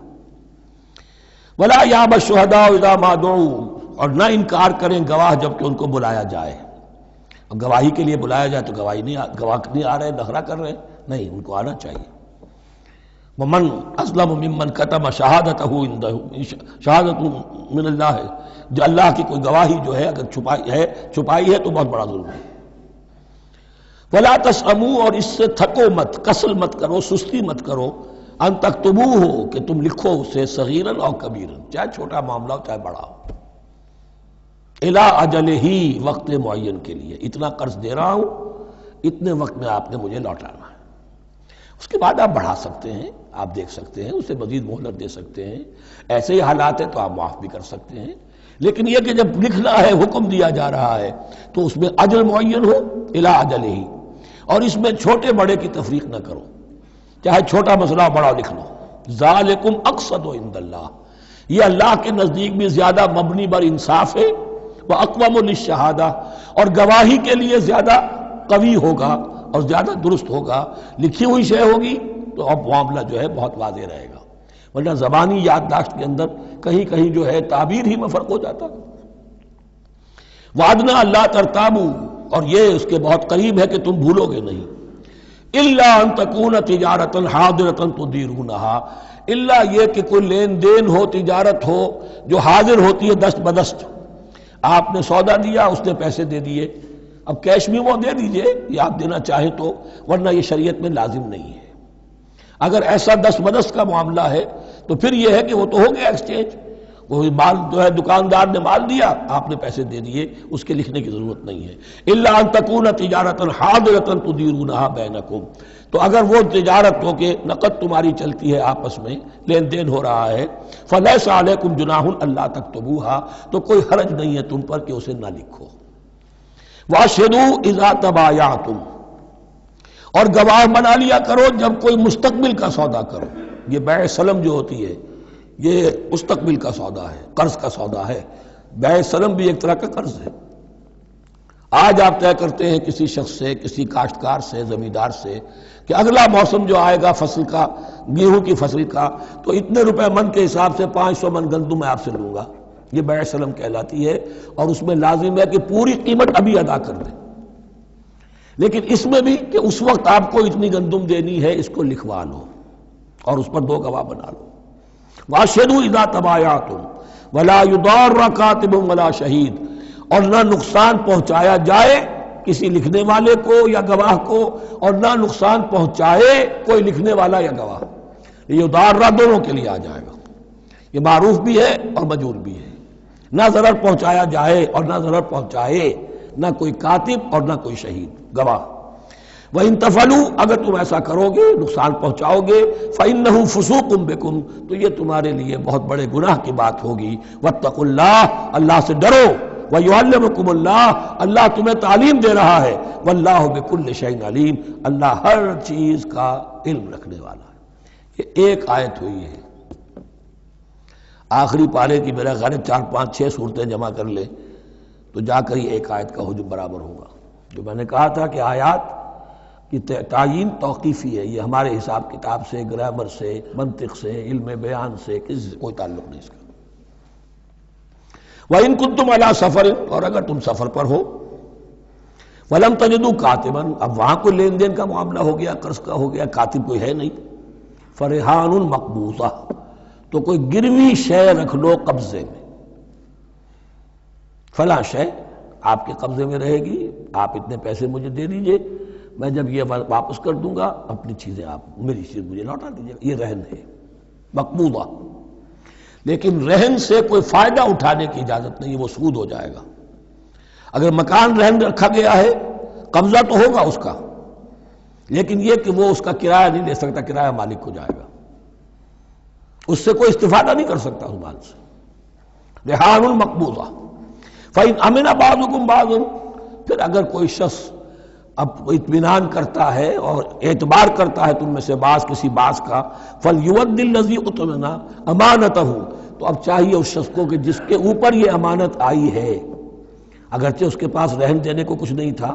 ولا یابی الشہداء اذا ما دعوا، اور نہ انکار کریں گواہ جب کہ ان کو بلایا جائے، اب گواہی کے لیے بلایا جائے تو گواہ نہیں آ رہے، نخرہ کر رہے، نہیں، ان کو آنا چاہیے۔ ومن اسلم ممن کتم شہادتہ عنده، شہادت من اللہ ہے، جو اللہ کی کوئی گواہی جو ہے اگر چھپائی ہے تو بہت بڑا ظلم ہے۔ ولا تسأموا، اور اس سے تھکو مت، کسل مت کرو، سستی مت کرو، ان تکتبوہ، کہ تم لکھو اسے، صغیرا او کبیرا، چاہے چھوٹا معاملہ ہو چاہے بڑا ہو، الی اجلہ، وقت معین کے لیے، اتنا قرض دے رہا ہوں، اتنے وقت میں آپ نے مجھے لوٹانا ہے، اس کے بعد آپ بڑھا سکتے ہیں، آپ دیکھ سکتے ہیں، اسے مزید مہلت دے سکتے ہیں، ایسے ہی حالات ہیں تو آپ معاف بھی کر سکتے ہیں، لیکن یہ کہ جب لکھنا ہے، حکم دیا جا رہا ہے تو اس میں اجل معین ہو، الی اجلہ، اور اس میں چھوٹے بڑے کی تفریق نہ کرو، چاہے چھوٹا مسئلہ بڑا لکھ لو، ذالکم اقسط عند اللہ، یہ اللہ کے نزدیک بھی زیادہ مبنی بر انصاف ہے، واقوم للشہادہ، اور گواہی کے لیے زیادہ قوی ہوگا اور زیادہ درست ہوگا، لکھی ہوئی شے ہوگی تو اب معاملہ جو ہے بہت واضح رہے گا، ورنہ زبانی یادداشت کے اندر کہیں کہیں جو ہے تعبیر ہی میں فرق ہو جاتا۔ وعدنا اللہ ترتابو، اور یہ اس کے بہت قریب ہے کہ تم بھولو گے نہیں، الا ان تکون تجارۃ حاضرۃ تدیرونها، الا یہ کہ کوئی لین دین ہو، تجارت ہو جو حاضر ہوتی ہے دست بدست، آپ نے سودا دیا، اس نے پیسے دے دیے، اب کیش بھی وہ دے دیجئے یا آپ دینا چاہیں تو، ورنہ یہ شریعت میں لازم نہیں ہے۔ اگر ایسا دست بدست کا معاملہ ہے تو پھر یہ ہے کہ وہ تو ہو گیا ایکسچینج، وہ مال جو ہے دکاندار نے مال دیا، آپ نے پیسے دے دیے، اس کے لکھنے کی ضرورت نہیں ہے۔ الا ان تکون تجارۃ حاضرۃ تدیرونھا بینکم، تو اگر وہ تجارت ہو کہ نقد تمہاری چلتی ہے، آپس میں لین دین ہو رہا ہے، فلیس علیکم جناح الا تکتبوھا، تو کوئی حرج نہیں ہے تم پر کہ اسے نہ لکھو۔ واشہدوا اذا تبایعتم، اور گواہ بنا لیا کرو جب کوئی مستقبل کا سودا کرو۔ یہ بیع سلم جو ہوتی ہے یہ مستقبل کا سودا ہے، قرض کا سودا ہے۔ بیع سلم بھی ایک طرح کا قرض ہے۔ آج آپ طے کرتے ہیں کسی شخص سے، کسی کاشتکار سے، زمیندار سے کہ اگلا موسم جو آئے گا فصل کا، گیہوں کی فصل کا، تو اتنے روپے من کے حساب سے 500 من گندم میں آپ سے لوں گا۔ یہ بیع سلم کہلاتی ہے، اور اس میں لازم ہے کہ پوری قیمت ابھی ادا کر دیں، لیکن اس میں بھی کہ اس وقت آپ کو اتنی گندم دینی ہے، اس کو لکھوا لو اور اس پر 2 گواہ بنا لو۔ واشہدوا اذا تبایعتم ولا یضار کاتب ولا شہید، اور نہ نقصان پہنچایا جائے کسی لکھنے والے کو یا گواہ کو، اور نہ نقصان پہنچائے کوئی لکھنے والا یا گواہ۔ یہ یضار دونوں کے لیے آ جائے گا، یہ معروف بھی ہے اور مجرور بھی ہے۔ نہ ضرر پہنچایا جائے اور نہ ضرر پہنچائے، نہ کوئی کاتب اور نہ کوئی شہید گواہ۔ وَإِن تَفْعَلُوا، اگر تم ایسا کرو گے، نقصان پہنچاؤ گے، فَإِنَّهُ فُسُوقٌ بِكُمْ، تو یہ تمہارے لیے بہت بڑے گناہ کی بات ہوگی۔ وَاتَّقُوا اللَّهَ، اللہ سے ڈرو، وَيُعَلِّمُكُمُ اللَّهُ، اللہ تمہیں تعلیم دے رہا ہے، وَاللَّهُ بِكُلِّ شَيْءٍ عَلِيمٌ، اللہ ہر چیز کا علم رکھنے والا ہے۔ یہ ایک آیت ہوئی ہے، آخری پارے کی میرا خیال 4 5 6 صورتیں جمع کر لے تو جا کر ہی ایک آیت کا حجم برابر ہوگا۔ جو میں نے کہا تھا کہ آیات کی تعیین توقیفی ہے، یہ ہمارے حساب کتاب سے، گرامر سے، منطق سے، علم بیان سے کسی سے کوئی تعلق نہیں اس کا۔ وَإِن كُنتُمْ عَلَىٰ سَفَرٍ، اور اگر تم سفر پر ہو، وَلَمْ تَجِدُوا كَاتِبًا، اب وہاں کوئی لین دین کا معاملہ ہو گیا، قرض کا ہو گیا، کاتب کوئی ہے نہیں، فَرِحَانٌ مَقْبُوضَةٌ، تو کوئی گروی شے رکھ لو قبضے میں، فلاں شے آپ کے قبضے میں رہے گی، آپ اتنے پیسے مجھے دے دیجئے، میں جب یہ واپس کر دوں گا اپنی چیزیں آپ میری چیز مجھے لوٹا دیجیے گا۔ یہ رہن ہے مقبوضہ، لیکن رہن سے کوئی فائدہ اٹھانے کی اجازت نہیں، وہ سود ہو جائے گا۔ اگر مکان رہن رکھا گیا ہے، قبضہ تو ہوگا اس کا، لیکن یہ کہ وہ اس کا کرایہ نہیں لے سکتا، کرایہ مالک کو جائے گا، اس سے کوئی استفادہ نہیں کر سکتا اس مال سے۔ رہان مقبوضہ۔ فَإِنْ أَمِنَ بَعْضُكُمْ بَعْضًا، پھر اگر کوئی شخص اب اطمینان کرتا ہے اور اعتبار کرتا ہے تم میں سے بعض کسی بعض کا، فَلْيُؤَدِّ الَّذِي اؤْتُمِنَ أَمَانَتَهُ، تو اب چاہیے اس شخص کو کہ جس کے اوپر یہ امانت آئی ہے، اگرچہ اس کے پاس رہن دینے کو کچھ نہیں تھا،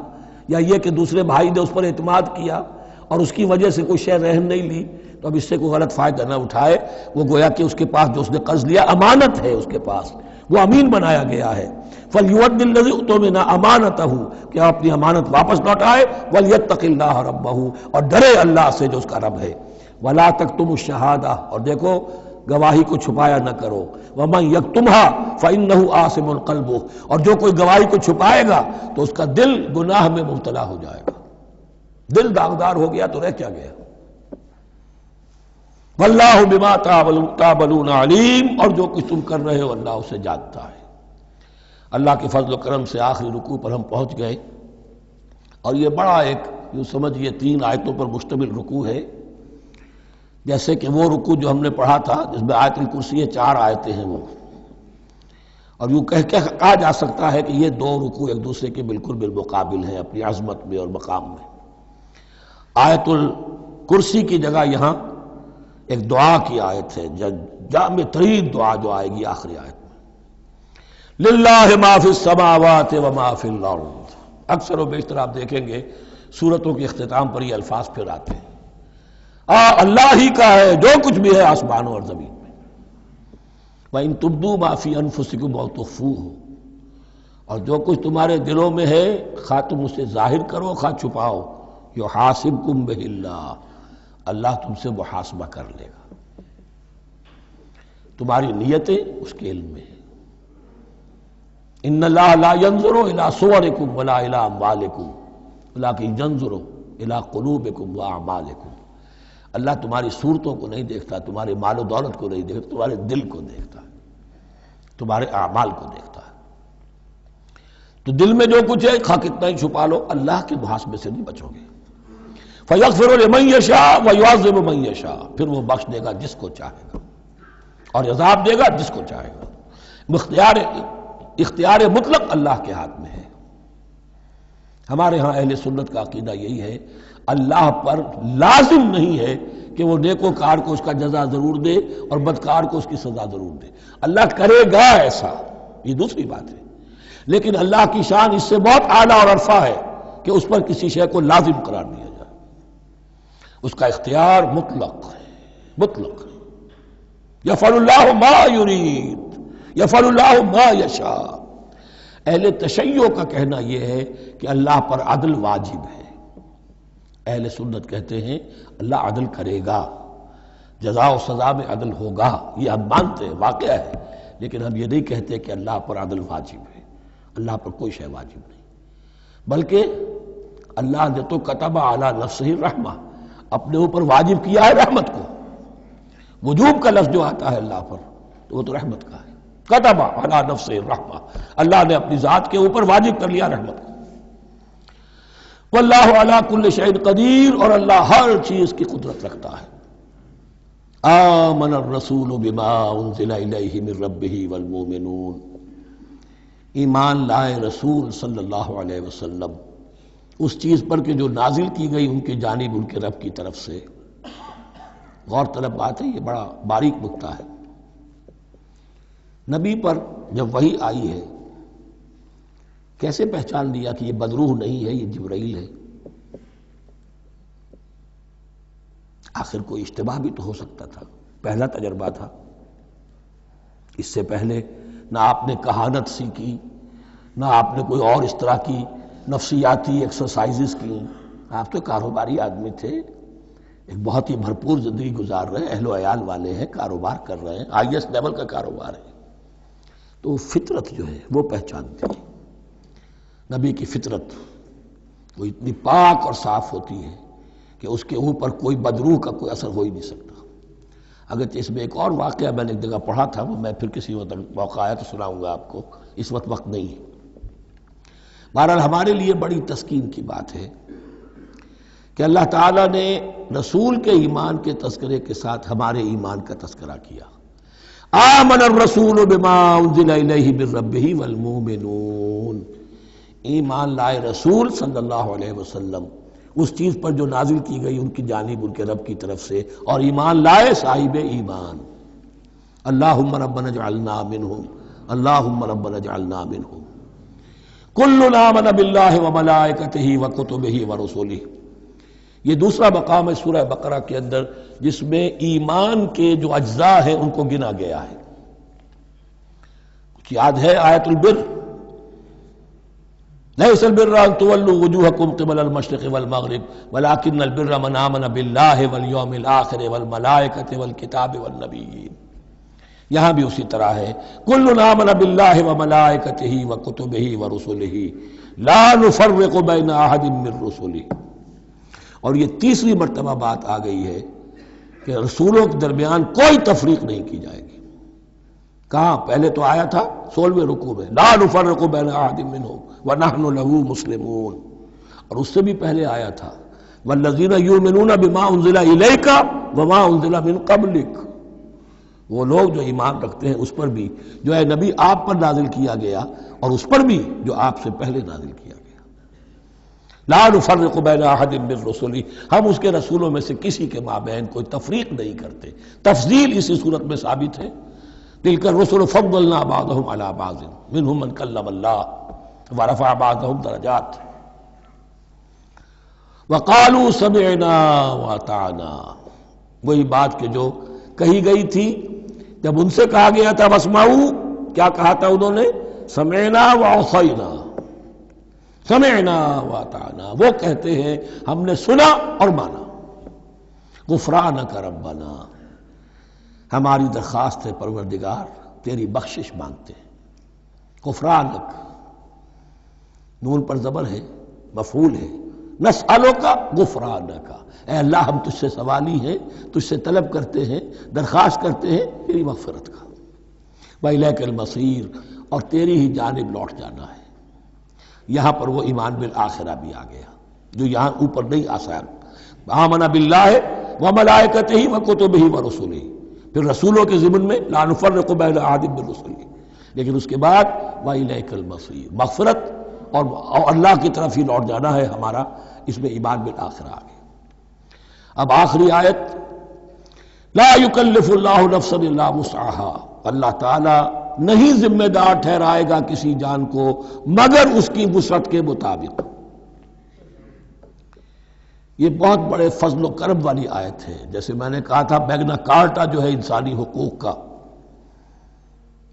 یا یہ کہ دوسرے بھائی نے اس پر اعتماد کیا اور اس کی وجہ سے کوئی شے رہن نہیں لی، تو اب اس سے کوئی غلط فائدہ نہ اٹھائے، وہ گویا کہ اس کے پاس جو اس نے قرض لیا امانت ہے، اس کے پاس وہ امین بنایا گیا ہے۔ فَلْيُؤَدِّ الَّذِي اؤْتُمِنَ أَمَانَتَهُ، کہ اپنی امانت واپس لوٹائے، وَلْيَتَّقِ اللَّهَ رَبَّهُ، اور ڈرے اللہ سے جو اس کا رب ہے۔ وَلَا تَكْتُمُوا الشَّهَادَةَ، اور دیکھو گواہی کو چھپایا نہ کرو، وَمَن يَكْتُمْهَا فَإِنَّهُ آثِمٌ قَلْبُهُ، اور جو کوئی گواہی کو چھپائے گا تو اس کا دل گناہ میں مبتلا ہو جائے گا، دل داغدار ہو گیا تو رہ کیا گیا۔ وَاللَّهُ بِمَا تَعْمَلُونَ عَلِيمٌ، اور جو کچھ تم کر رہے ہو اللہ اسے جانتا ہے۔ اللہ کے فضل و کرم سے آخری رکوع پر ہم پہنچ گئے، اور یہ بڑا ایک یوں سمجھئے 3 آیتوں پر مشتمل رکوع ہے، جیسے کہ وہ رکوع جو ہم نے پڑھا تھا جس میں آیت الکرسی 4 آیتیں ہیں وہ، اور یوں کہا جا سکتا ہے کہ یہ 2 رکوع ایک دوسرے کے بالکل بالمقابل ہیں اپنی عظمت میں اور مقام میں۔ آیت الکرسی کی جگہ یہاں ایک دعا کی آیت ہے، جامع ترین دعا جو آئے گی آخری آیت میں، للہ ما فی السماوات و ما فی الارض۔ اکثر و بیشتر آپ دیکھیں گے سورتوں کے اختتام پر یہ الفاظ پھر آتے ہیں، اللہ ہی کا ہے جو کچھ بھی ہے آسمانوں اور زمین میں۔ وَإِن تُبْدُوا مَا فِي أَنفُسِكُمْ أَوْ تُخْفُوهُ، اور جو کچھ تمہارے دلوں میں ہے خواہ تم اسے ظاہر کرو خواہ چھپاؤ، يُحَاسِبْكُم بِهِ اللَّهُ، اللہ تم سے محاسبہ کر لے گا، تمہاری نیتیں اس کے علم میں ہیں۔ ان اللہ لا ينظر الى صوركم ولا الى اموالكم ولكن ينظر الى قلوبكم واعمالكم، اللہ تمہاری صورتوں کو نہیں دیکھتا، تمہارے مال و دولت کو نہیں دیکھتا، تمہارے دل کو دیکھتا ہے، تمہارے اعمال کو دیکھتا ہے۔ تو دل میں جو کچھ ہے خواہ کتنا ہی چھپا لو، اللہ کے محاسبے سے نہیں بچو گے۔ فَيَغْفِرُ لِمَن يَشَاءُ وَيُعَذِّبُ مَن يَشَاءُ، پھر وہ بخش دے گا جس کو چاہے گا اور عذاب دے گا جس کو چاہے گا۔ اختیار مطلق اللہ کے ہاتھ میں ہے۔ ہمارے ہاں اہل سنت کا عقیدہ یہی ہے، اللہ پر لازم نہیں ہے کہ وہ نیکوکار کو اس کا جزا ضرور دے اور بدکار کو اس کی سزا ضرور دے۔ اللہ کرے گا ایسا، یہ دوسری بات ہے، لیکن اللہ کی شان اس سے بہت اعلیٰ اور عرفہ ہے کہ اس پر کسی شے کو لازم قرار دیا جائے۔ اس کا اختیار مطلق ہے، مطلق ہے۔ یفعل اللہ ما یرید، یفعل اللہ ما یشاء۔ اہل تشیع کا کہنا یہ ہے کہ اللہ پر عدل واجب ہے۔ اہل سنت کہتے ہیں اللہ عدل کرے گا، جزا و سزا میں عدل ہوگا، یہ ہم مانتے ہیں، واقعہ ہے، لیکن ہم یہ نہیں کہتے کہ اللہ پر عدل واجب ہے۔ اللہ پر کوئی شے واجب نہیں، بلکہ اللہ نے تو کتب علی نفسہ الرحمہ، اپنے اوپر واجب کیا ہے رحمت کو۔ وجوب کا لفظ جو آتا ہے اللہ پر تو وہ تو رحمت کا ہے، کتب علی نفسہ الرحمہ، اللہ نے اپنی ذات کے اوپر واجب کر لیا رحمت کو۔ واللہ علی کل شیء قدیر، اور اللہ ہر چیز کی قدرت رکھتا ہے۔ آمن الرسول بما انزل الیہ من ربہ والمؤمنون، ایمان لائے رسول صلی اللہ علیہ وسلم اس چیز پر کہ جو نازل کی گئی ان کی جانب ان کے رب کی طرف سے۔ غور طلب بات ہے، یہ بڑا باریک نکتہ ہے۔ نبی پر جب وحی آئی ہے کیسے پہچان لیا کہ یہ بدروح نہیں ہے، یہ جبرائیل ہے؟ آخر کوئی اشتباہ بھی تو ہو سکتا تھا، پہلا تجربہ تھا۔ اس سے پہلے نہ آپ نے کہانت سیکھی، نہ آپ نے کوئی اور اس طرح کی نفسیاتی ایکسرسائزز کی۔ آپ تو کاروباری آدمی تھے، ایک بہت ہی بھرپور زندگی گزار رہے ہیں، اہل و عیال والے ہیں، کاروبار کر رہے ہیں، ہائی ایسٹ لیول کا کاروبار ہے۔ تو فطرت جو ہے وہ پہچانتی ہے، نبی کی فطرت وہ اتنی پاک اور صاف ہوتی ہے کہ اس کے اوپر کوئی بدروح کا کوئی اثر ہو ہی نہیں سکتا۔ اگرچہ اس میں ایک اور واقعہ میں نے ایک جگہ پڑھا تھا، وہ میں پھر کسی وقت موقع آیا تو سناؤں گا آپ کو، اس وقت نہیں ہے۔ بہرحال ہمارے لیے بڑی تسکین کی بات ہے کہ اللہ تعالیٰ نے رسول کے ایمان کے تذکرے کے ساتھ ہمارے ایمان کا تذکرہ کیا۔ آمن الرسول بما انزل الیہ من ربہ والمؤمنون، ایمان لائے رسول صلی اللہ علیہ وسلم اس چیز پر جو نازل کی گئی ان کی جانب ان کے رب کی طرف سے، اور ایمان لائے صاحب ایمان۔ اللہم ربنا اجعلنا منہم، اللہم ربنا اجعلنا منہم۔ کل آمن باللہ وملائکتہ وکتبہ ورسلہ، یہ دوسرا مقام ہے سورہ بقرہ کے اندر جس میں ایمان کے جو اجزاء ہیں ان کو گنا گیا ہے۔ کچھ یاد ہے آیت البر؟ لیس البر ان تولوا وجوہکم قبل المشرق والمغرب ولکن البر من آمن باللہ والیوم الآخر والملائکۃ والکتاب والنبیین۔ یہاں بھی اسی طرح ہے، کل آمن باللہ وملائکتہ وکتبہ ورسلہ لا نفرق بین احد من رسلہ۔ اور یہ تیسری مرتبہ بات آ گئی ہے کہ رسولوں کے درمیان کوئی تفریق نہیں کی جائے گی۔ کہاں؟ پہلے تو آیا تھا 16ویں رکوع میں، لا نفرق بین احد منہم ونحن له مسلمون، اور اس سے بھی پہلے آیا تھا والذین یؤمنون بما انزل الیک وما انزل من قبلک، وہ لوگ جو ایمان رکھتے ہیں اس پر بھی جو ہے نبی آپ پر نازل کیا گیا اور اس پر بھی جو آپ سے پہلے نازل کیا گیا۔ لا نفرق بین احد من رسلہ، ہم اس کے رسولوں میں سے کسی کے مابین کوئی تفریق نہیں کرتے۔ تفضیل اسی صورت میں ثابت ہے، تلک الرسل فضلنا بعضهم علی بعض منهم من کلم اللہ ورفع بعضهم درجات وقالوا سمعنا واطعنا، وہی بات کہ جو کہی گئی تھی جب ان سے کہا گیا تھا واسمعوا، کیا کہا تھا انہوں نے؟ سمعنا وعصینا، سمعنا واطعنا، وہ کہتے ہیں ہم نے سنا اور مانا۔ غفرانک ربنا، ہماری درخواست ہے پروردگار، تیری بخشش مانگتے ہیں۔ غفرانک، نون پر زبر ہے، مفعول ہے، نسألک غفرانک، اے اللہ ہم تجھ سے سوالی ہیں، تجھ سے طلب کرتے ہیں، درخواست کرتے ہیں تیری مغفرت کا، وإلیک المصیر، اور تیری ہی جانب لوٹ جانا ہے۔ یہاں پر وہ ایمان بالآخرہ بھی آ گیا جو یہاں اوپر نہیں آسان، آمن باللہ وملائکتہ وکتبہ ورسلہ، پھر رسولوں کے ضمن میں لا نفرق بین احد من رسلہ، لیکن اس کے بعد وإلیک المصیر، مغفرت اور اللہ کی طرف ہی لوٹ جانا ہے ہمارا، اس میں ایمان بالآخرہ آ گیا۔ اب آخری آیت، لا یکلف اللہ نفسا الا وسعها، اللہ تعالی نہیں ذمہ دار ٹھہرائے گا کسی جان کو مگر اس کی وسعت کے مطابق۔ یہ بہت بڑے فضل و کرم والی آیت ہے، جیسے میں نے کہا تھا میگنا کارٹا جو ہے انسانی حقوق کا،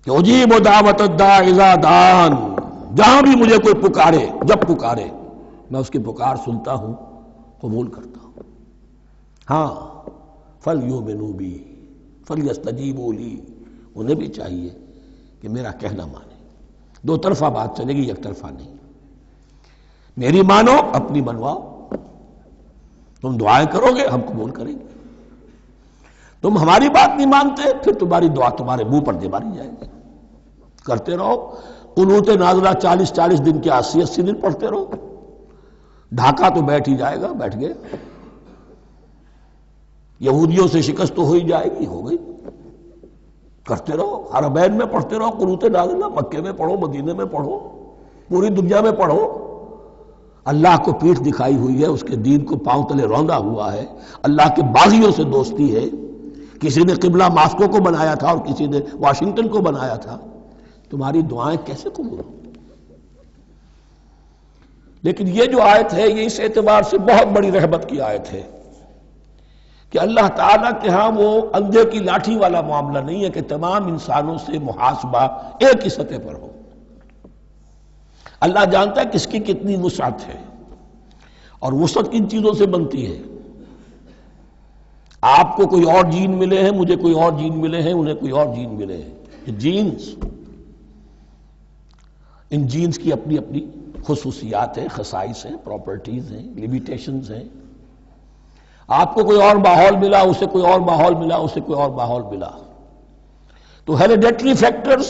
کہ اجیب دعوت الداعی اذا دعان، جہاں بھی مجھے کوئی پکارے، جب پکارے میں اس کی پکار سنتا ہوں، قبول کرتا ہوں۔ ہاں فَلْيُؤْمِنُوا بِي فَلْيَسْتَجِيبُوا لِي، انہیں بھی چاہیے کہ میرا کہنا مانے، دو طرفہ بات چلے گی، یک طرفہ نہیں۔ میری مانو، اپنی منواؤ، تم دعائیں کرو گے ہم قبول کریں گے، تم ہماری بات نہیں مانتے پھر تمہاری دعا تمہارے منہ پر دے ماری جائے گی۔ کرتے رہو قنوت نازلہ 40 دن کے 80 دن پڑھتے رہو، ڈھاکہ تو بیٹھ ہی جائے گا، بیٹھ گئے۔ یہودیوں سے شکست تو ہو ہی جائے گی، ہو گئی۔ کرتے رہو، حرمین میں پڑھتے رہو قنوت نازلہ، مکے میں پڑھو، مدینے میں پڑھو، پوری دنیا میں پڑھو۔ اللہ کو پیٹھ دکھائی ہوئی ہے، اس کے دین کو پاؤں تلے روندا ہوا ہے، اللہ کے باغیوں سے دوستی ہے، کسی نے قبلہ ماسکو کو بنایا تھا اور کسی نے واشنگٹن کو بنایا تھا، تمہاری دعائیں کیسے قبول ہوں؟ لیکن یہ جو آیت ہے یہ اس اعتبار سے بہت بڑی رحمت کی آیت ہے کہ اللہ تعالیٰ کے ہاں وہ اندھے کی لاٹھی والا معاملہ نہیں ہے کہ تمام انسانوں سے محاسبہ ایک ہی سطح پر ہو۔ اللہ جانتا ہے کس کی کتنی وسعت ہے، اور وسعت کن چیزوں سے بنتی ہے۔ آپ کو کوئی اور جین ملے ہیں، مجھے کوئی اور جین ملے ہیں، انہیں کوئی اور جین ملے ہیں، یہ جینز، ان جینز کی اپنی اپنی خصوصیات ہیں، خصائص ہیں، پراپرٹیز ہیں، لیمیٹیشنز ہیں۔ آپ کو کوئی اور ماحول ملا، اسے کوئی اور ماحول ملا، اسے کوئی اور ماحول ملا، تو hereditary factors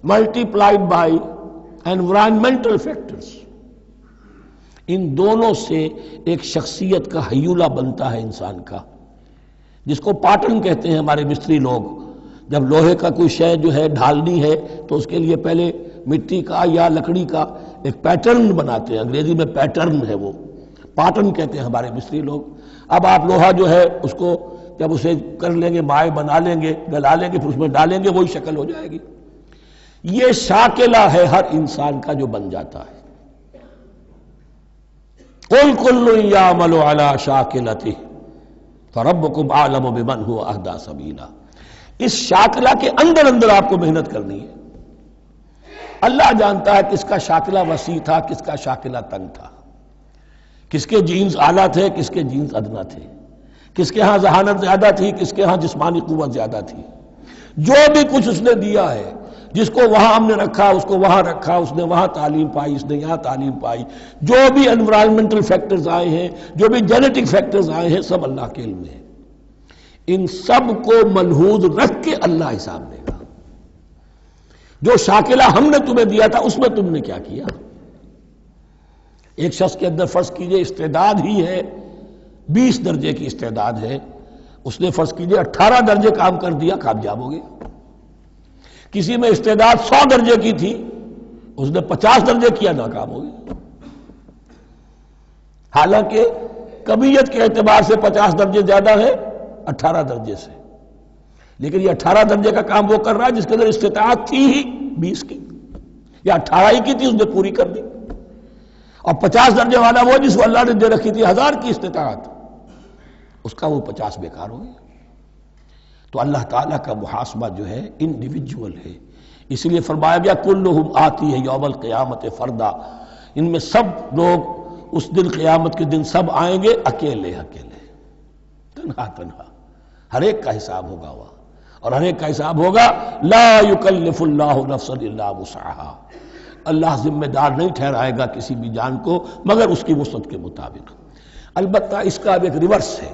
multiplied by environmental factors, ان دونوں سے ایک شخصیت کا ہیولہ بنتا ہے انسان کا، جس کو پیٹرن کہتے ہیں ہمارے مستری لوگ۔ جب لوہے کا کوئی شے جو ہے ڈھالنی ہے تو اس کے لیے پہلے مٹی کا یا لکڑی کا ایک پیٹرن بناتے ہیں، انگریزی میں پیٹرن ہے، وہ پیٹرن کہتے ہیں ہمارے مستری لوگ۔ اب آپ لوہا جو ہے اس کو جب اسے کر لیں گے، مائع بنا لیں گے، گلا لیں گے، پھر اس میں ڈالیں گے، وہی شکل ہو جائے گی۔ یہ شاکلہ ہے ہر انسان کا جو بن جاتا ہے۔ قُلْ كُلٌّ يَعْمَلُ عَلَى شَاكِلَتِهِ فَرَبُّكُمْ أَعْلَمُ بِمَنْ هُوَ أَهْدَىٰ سَبِيلًا۔ اس شاکلہ کے اندر اندر آپ کو محنت کرنی ہے۔ اللہ جانتا ہے کس کا شاکلہ وسیع تھا، کس کا شاکلہ تنگ تھا، کس کے جینز اعلیٰ تھے، کس کے جینز ادنا تھے، کس کے ہاں ذہانت زیادہ تھی، کس کے ہاں جسمانی قوت زیادہ تھی۔ جو بھی کچھ اس نے دیا ہے، جس کو وہاں ہم نے رکھا اس کو وہاں رکھا، اس نے وہاں تعلیم پائی، اس نے یہاں تعلیم پائی، جو بھی انوائرمنٹل فیکٹرز آئے ہیں، جو بھی جینیٹک فیکٹرز آئے ہیں، سب اللہ کے علم میں ہے۔ ان سب کو ملحوظ رکھ کے اللہ حساب لے گا۔ جو شاکلہ ہم نے تمہیں دیا تھا اس میں تم نے کیا کیا؟ ایک شخص کے اندر فرض کیجئے استعداد ہی ہے 20 درجے کی استعداد ہے، اس نے فرض کیجئے 18 درجے کام کر دیا، کامیاب ہو گیا۔ کسی میں استعداد 100 درجے کی تھی، اس نے 50 درجے کیا، ناکام ہو گیا۔ حالانکہ کمیت کے اعتبار سے 50 درجے زیادہ ہے 18 درجے سے، لیکن یہ 18 درجے کا کام وہ کر رہا ہے جس کے اندر استطاعت تھی ہی 20 کی، یا 18 ہی کی تھی، اس نے پوری کر دی۔ اور 50 درجے والا وہ جس کو اللہ نے دے رکھی تھی 1000 کی استطاعت، اس کا وہ 50 بیکار ہو گیا۔ تو اللہ تعالیٰ کا محاسبہ جو ہے انڈیویجول ہے، اس لیے فرمایا گیا کلہم آتی ہے یوم القیامت فردا، ان میں سب لوگ اس دن قیامت کے دن سب آئیں گے اکیلے اکیلے، تنہا تنہا، ہر ایک کا حساب ہوگا وہاں، اور ہر ایک کا حساب ہوگا لا یکلف اللہ نفسا الا وسعها، اللہ ذمہ دار نہیں ٹھہرائے گا کسی بھی جان کو مگر اس کی وسعت کے مطابق۔ البتہ اس کا اب ایک ریورس ہے۔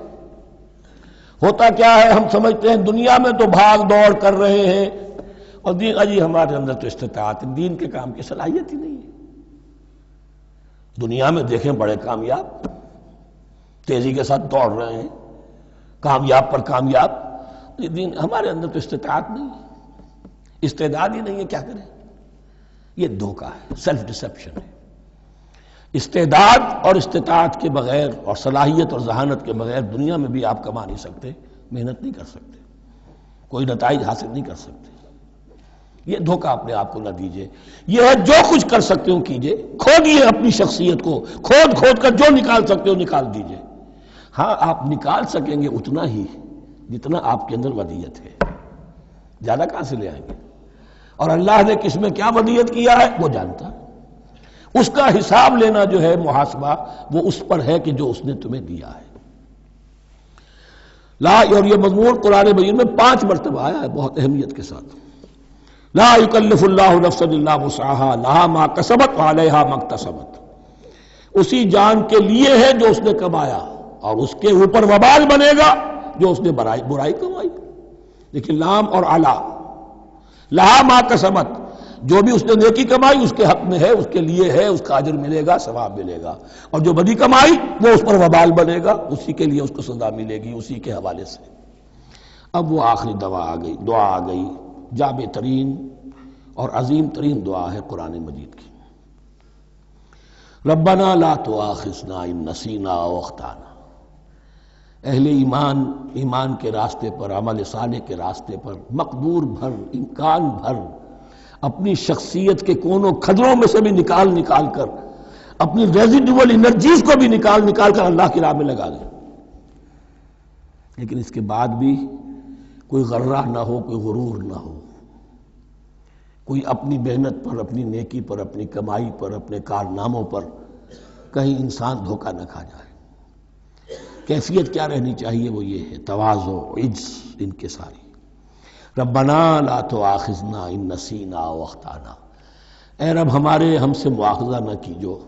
ہوتا کیا ہے، ہم سمجھتے ہیں دنیا میں تو بھاگ دوڑ کر رہے ہیں اور دین اجی ہمارے اندر تو استطاعت، دین کے کام کی صلاحیت ہی نہیں ہے۔ دنیا میں دیکھیں بڑے کامیاب تیزی کے ساتھ دوڑ رہے ہیں، کامیاب پر کامیاب، دین ہمارے اندر تو استطاعت نہیں ہے، استعداد ہی نہیں ہے، کیا کریں؟ یہ دھوکہ ہے، سیلف ڈسیپشن ہے۔ استعداد اور استطاعت کے بغیر اور صلاحیت اور ذہانت کے بغیر دنیا میں بھی آپ کما نہیں سکتے، محنت نہیں کر سکتے، کوئی نتائج حاصل نہیں کر سکتے۔ یہ دھوکہ اپنے آپ کو نہ دیجئے۔ یہ ہے جو کچھ کر سکتے ہو کیجئے، کھودیے اپنی شخصیت کو، کھود کر جو نکال سکتے ہو نکال دیجئے۔ ہاں آپ نکال سکیں گے اتنا ہی جتنا آپ کے اندر ودیت ہے، زیادہ کہاں سے لے آئیں گے؟ اور اللہ نے کس میں کیا ودیت کیا ہے وہ جانتا ہے۔ اس کا حساب لینا جو ہے، محاسبہ، وہ اس پر ہے کہ جو اس نے تمہیں دیا ہے۔ اور یہ مضمون قرآن مجید میں 5 مرتبہ آیا ہے بہت اہمیت کے ساتھ۔ لا یکلف اللہ نفسا الا وسعها لها ما کسبت وعلیہا ما اکتسبت۔ اسی جان کے لیے ہے جو اس نے کمایا اور اس کے اوپر وبال بنے گا جو اس نے برائی کمائی۔ لیکن لام اور علا، لہا ما کسبت، جو بھی اس نے نیکی کمائی اس کے حق میں ہے، اس کے لیے ہے، اس کا اجر ملے گا، ثواب ملے گا، اور جو بدی کمائی وہ اس پر وبال بنے گا، اسی کے لیے اس کو سزا ملے گی، اسی کے حوالے سے۔ اب وہ آخری دعا آ گئی، جامع ترین اور عظیم ترین دعا ہے قرآن مجید کی۔ ربنا لا تؤاخذنا ان نسینا او اخطانا۔ اہل ایمان کے راستے پر، عمل صالح کے راستے پر مقدور بھر، امکان بھر اپنی شخصیت کے کونوں کھدروں میں سے بھی نکال کر، اپنی ریزیڈول انرجیز کو بھی نکال کر اللہ کی راہ میں لگا دیں۔ لیکن اس کے بعد بھی کوئی غرہ نہ ہو، کوئی غرور نہ ہو، کوئی اپنی محنت پر، اپنی نیکی پر، اپنی کمائی پر، اپنے کارناموں پر کہیں انسان دھوکہ نہ کھا جائے۔ کیفیت کیا رہنی چاہیے؟ وہ یہ ہے تواضع، عجز، انکساری۔ ربنا لا تؤاخذنا ان نسینا او اخطانا۔ اے رب ہم سے مواخذہ نہ کیجو